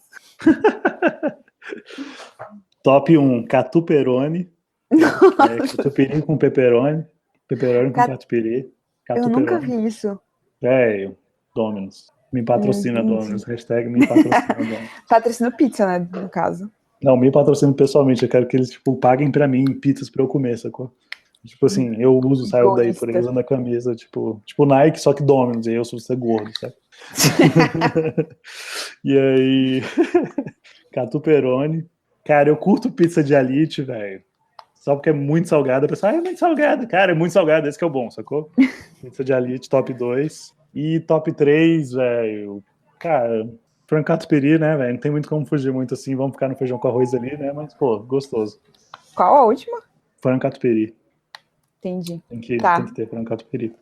Top 1, catuperone. Catupiry com pepperoni com catupiry. Eu nunca vi isso. Domino's. Me patrocina, Domino's. Hashtag me patrocina, Domino's. Patrocina pizza, né, no caso. Não, me patrocina pessoalmente. Eu quero que eles, tipo, paguem pra mim pizzas pra eu comer, sacou? Tipo assim, eu saio daí por aí usando a camisa, tipo Nike, só que Domino's. E eu sou você gordo, sabe? E aí, catuperone. Cara, eu curto pizza de alite, velho. Só porque é muito salgada. A pessoa, é muito salgada. Cara, é muito salgada. Esse que é o bom, sacou? Pizza de alite, top 2. E top 3, velho. Cara, frango catupiry, né, velho? Não tem muito como fugir muito assim. Vamos ficar no feijão com arroz ali, né? Mas, pô, gostoso. Qual a última? Frango catupiry. Entendi. Tem que ter frango catupiry.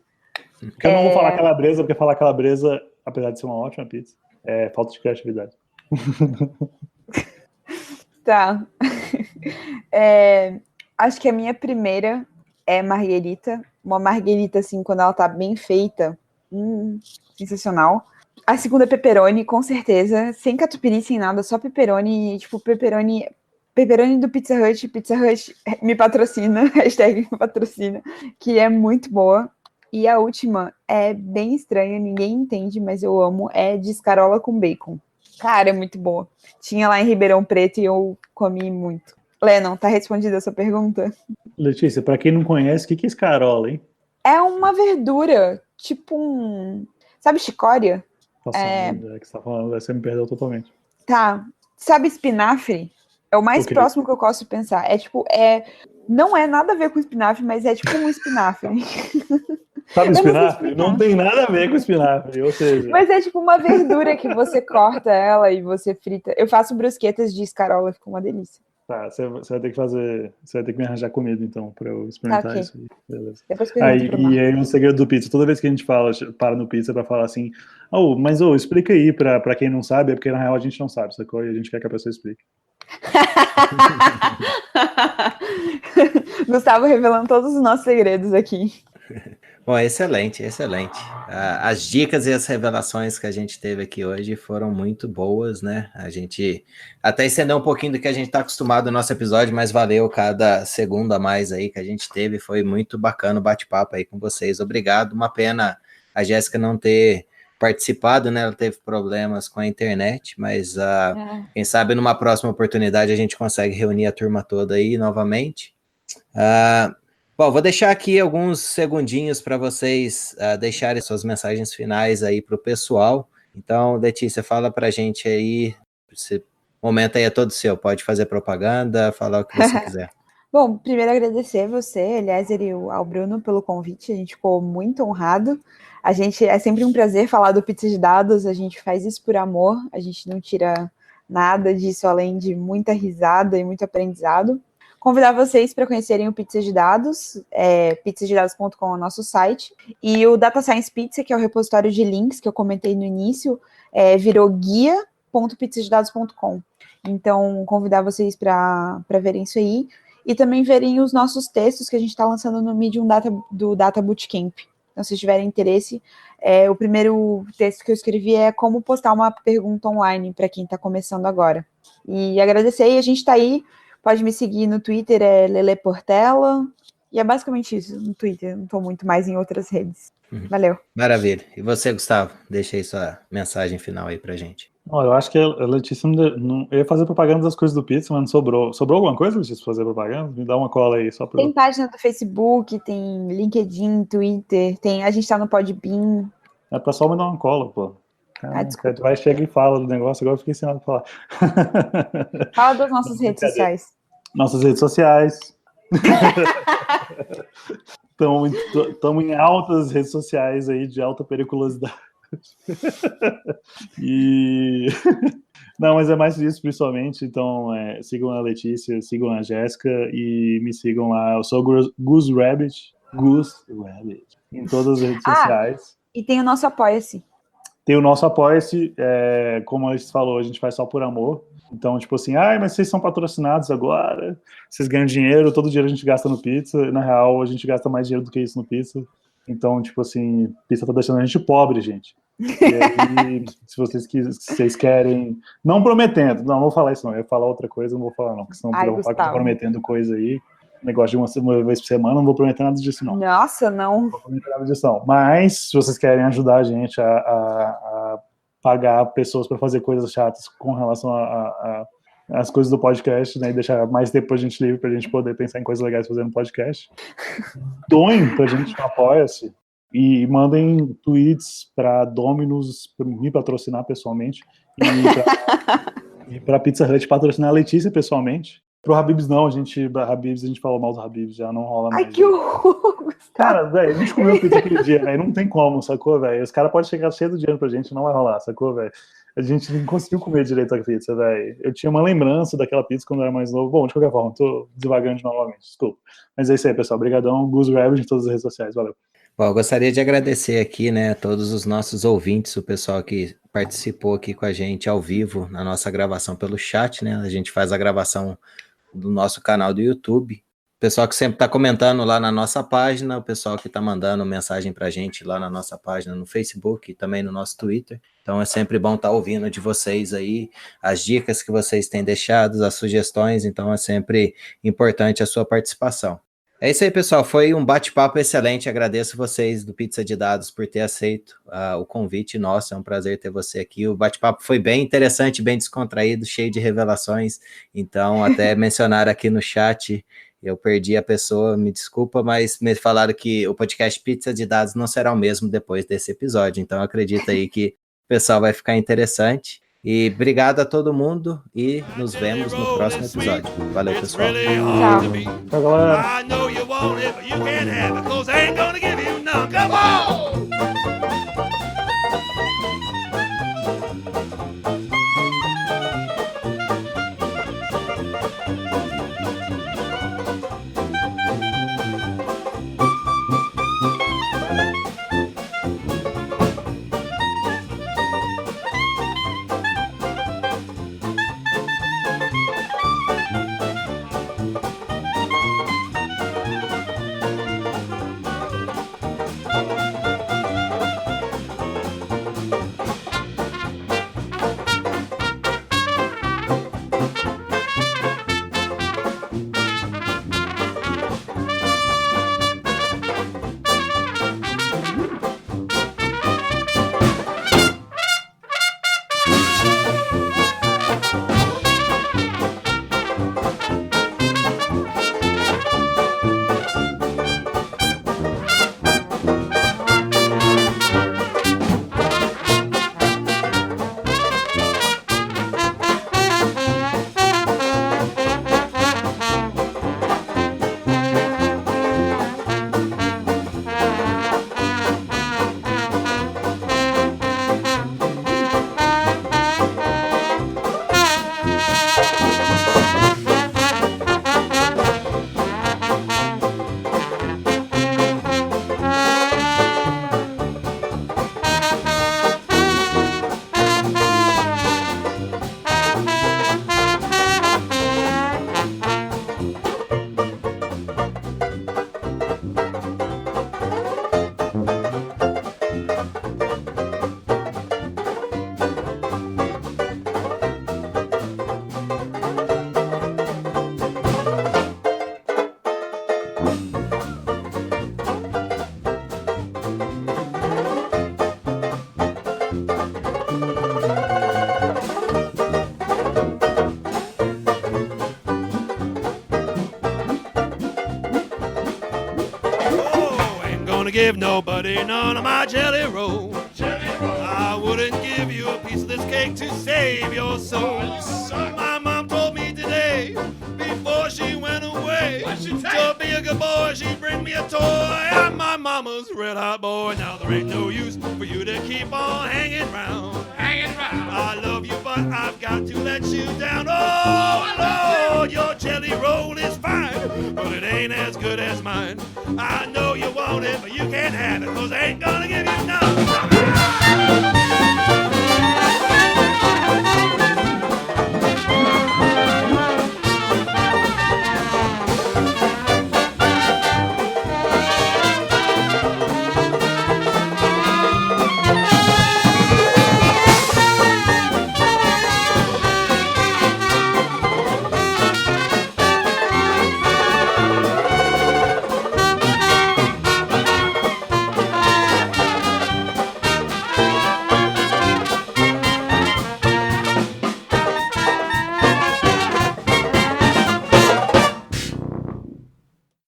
Porque eu não vou falar calabresa, porque falar calabresa, apesar de ser uma ótima pizza, é falta de criatividade. Tá. Acho que a minha primeira é marguerita. Uma marguerita, assim, quando ela tá bem feita. Sensacional. A segunda é pepperoni, com certeza. Sem catupiry, sem nada, só pepperoni. Tipo, pepperoni do Pizza Hut me patrocina, hashtag me patrocina, que é muito boa. E a última é bem estranha, ninguém entende, mas eu amo, é de escarola com bacon. Cara, é muito boa. Tinha lá em Ribeirão Preto e eu comi muito. Lennon, tá respondida a sua pergunta? Letícia, pra quem não conhece, o que é escarola, hein? É uma verdura, tipo sabe chicória? Nossa, que você tá falando, você me perdeu totalmente. Tá. Sabe espinafre? É o mais próximo que eu posso pensar. Não é nada a ver com espinafre, mas é tipo um espinafre. Sabe espinafre? Não tem nada a ver com espinafre, ou seja... Mas é tipo uma verdura que você corta ela e você frita. Eu faço brusquetas de escarola, fica uma delícia. Tá, você vai ter que fazer... Você vai ter que me arranjar comida, então, pra eu experimentar okay. Isso aí. Beleza. Depois E aí, um segredo do pizza. Toda vez que a gente para no pizza pra falar assim, mas explica aí pra quem não sabe, é porque na real a gente não sabe, sacou? E a gente quer que a pessoa explique. Gustavo revelando todos os nossos segredos aqui. Bom, excelente. As dicas e as revelações que a gente teve aqui hoje foram muito boas, né? A gente até estendeu um pouquinho do que a gente está acostumado no nosso episódio, mas valeu cada segundo a mais aí que a gente teve. Foi muito bacana o bate-papo aí com vocês. Obrigado. Uma pena a Jéssica não ter participado, né? Ela teve problemas com a internet, mas quem sabe numa próxima oportunidade a gente consegue reunir a turma toda aí novamente. Bom, vou deixar aqui alguns segundinhos para vocês deixarem suas mensagens finais aí para o pessoal. Então, Letícia, fala para a gente aí, esse momento aí é todo seu, pode fazer propaganda, falar o que você quiser. Bom, primeiro agradecer você, Eliezer e ao Bruno pelo convite, a gente ficou muito honrado. É sempre um prazer falar do Pizza de Dados, a gente faz isso por amor, a gente não tira nada disso além de muita risada e muito aprendizado. Convidar vocês para conhecerem o Pizza de Dados, pizzadedados.com é o nosso site, e o Data Science Pizza, que é o repositório de links que eu comentei no início, virou guia.pizzadedados.com. Então, convidar vocês para verem isso aí, e também verem os nossos textos que a gente está lançando no Medium do Data Bootcamp. Então, se tiverem interesse, o primeiro texto que eu escrevi é como postar uma pergunta online para quem está começando agora. E agradecer, e a gente está aí. Pode me seguir no Twitter, é Lele Portela. E é basicamente isso, no Twitter. Não estou muito mais em outras redes. Valeu. Maravilha. E você, Gustavo? Deixa aí sua mensagem final aí pra gente. Eu acho que a Letícia não... Eu ia fazer propaganda das coisas do Pizza, mas não sobrou. Sobrou alguma coisa, Letícia, pra fazer propaganda? Me dá uma cola aí, só pra... Tem página do Facebook, tem LinkedIn, Twitter, a gente tá no Podbean. É pra só me dar uma cola, pô. Desculpa. Vai, chega e fala do negócio, agora eu fiquei ensinado a falar. Fala das nossas redes sociais. Nossas redes sociais. Estamos em altas redes sociais aí, de alta periculosidade. Não, mas é mais disso, principalmente. Então, sigam a Letícia, sigam a Jéssica e me sigam lá. Eu sou Goose Rabbit, em todas as redes sociais. E tem o nosso Apoia-se. Tem o nosso Apoia-se, como a gente falou, a gente faz só por amor. Então, tipo assim, mas vocês são patrocinados agora, vocês ganham dinheiro, todo dinheiro a gente gasta no pizza. Na real, a gente gasta mais dinheiro do que isso no pizza. Então, tipo assim, pizza tá deixando a gente pobre, gente. E aí, se vocês querem... Não prometendo, não vou falar isso não, eu ia falar outra coisa, não vou falar não, porque senão eu vou ficar prometendo coisa aí. Negócio de uma vez por semana, não vou prometer nada disso, não. Nossa, não. Não vou prometer nada disso, não. Mas, se vocês querem ajudar a gente a pagar pessoas para fazer coisas chatas com relação às coisas do podcast, né, e deixar mais tempo a gente livre para a gente poder pensar em coisas legais fazendo podcast, doem pra gente no Apoia-se. E mandem tweets para Domino's me patrocinar pessoalmente e para Pizza Hut patrocinar a Letícia pessoalmente. Pro Habib's não, a gente falou mal do Habib's, já não rola mais. Ai, que horror, Gustavo. Cara, velho, a gente comeu pizza aquele dia, velho, não tem como, sacou, velho? Os caras podem chegar cheio do dinheiro pra gente, não vai rolar, sacou, velho? A gente não conseguiu comer direito a pizza, velho. Eu tinha uma lembrança daquela pizza quando eu era mais novo. Bom, de qualquer forma, tô devagando novamente, desculpa. Mas é isso aí, pessoal. Obrigadão, Gus Ravage em todas as redes sociais, valeu. Bom, eu gostaria de agradecer aqui, né, a todos os nossos ouvintes, o pessoal que participou aqui com a gente ao vivo na nossa gravação pelo chat, né? A gente faz a gravação do nosso canal do YouTube. O pessoal que sempre está comentando lá na nossa página, o pessoal que está mandando mensagem para a gente lá na nossa página no Facebook e também no nosso Twitter. Então é sempre bom estar ouvindo de vocês aí, as dicas que vocês têm deixado, as sugestões, então é sempre importante a sua participação. É isso aí, pessoal, foi um bate-papo excelente, agradeço vocês do Pizza de Dados por ter aceito o convite nosso, é um prazer ter você aqui, o bate-papo foi bem interessante, bem descontraído, cheio de revelações, então até mencionaram aqui no chat, eu perdi a pessoa, me desculpa, mas me falaram que o podcast Pizza de Dados não será o mesmo depois desse episódio, então acredito aí que o pessoal vai ficar interessante. E obrigado a todo mundo e nos vemos no próximo episódio. Valeu, pessoal. Tchau, galera. I know you want it, but you can't have it, 'cause I ain't gonna give you none. Come on! Give nobody none of my jelly roll. I wouldn't give you a piece of this cake to save your soul. My mom told me today, before she went away, to be a good boy, she'd bring me a toy. I'm my mama's red hot boy. Now there ain't no use for you to keep on hanging round. I love you, but I've got to let you down. Oh, Lord, your jelly roll is fine, but it ain't as good as mine. I know you want it, but you can't have it, 'cause I ain't gonna give you none.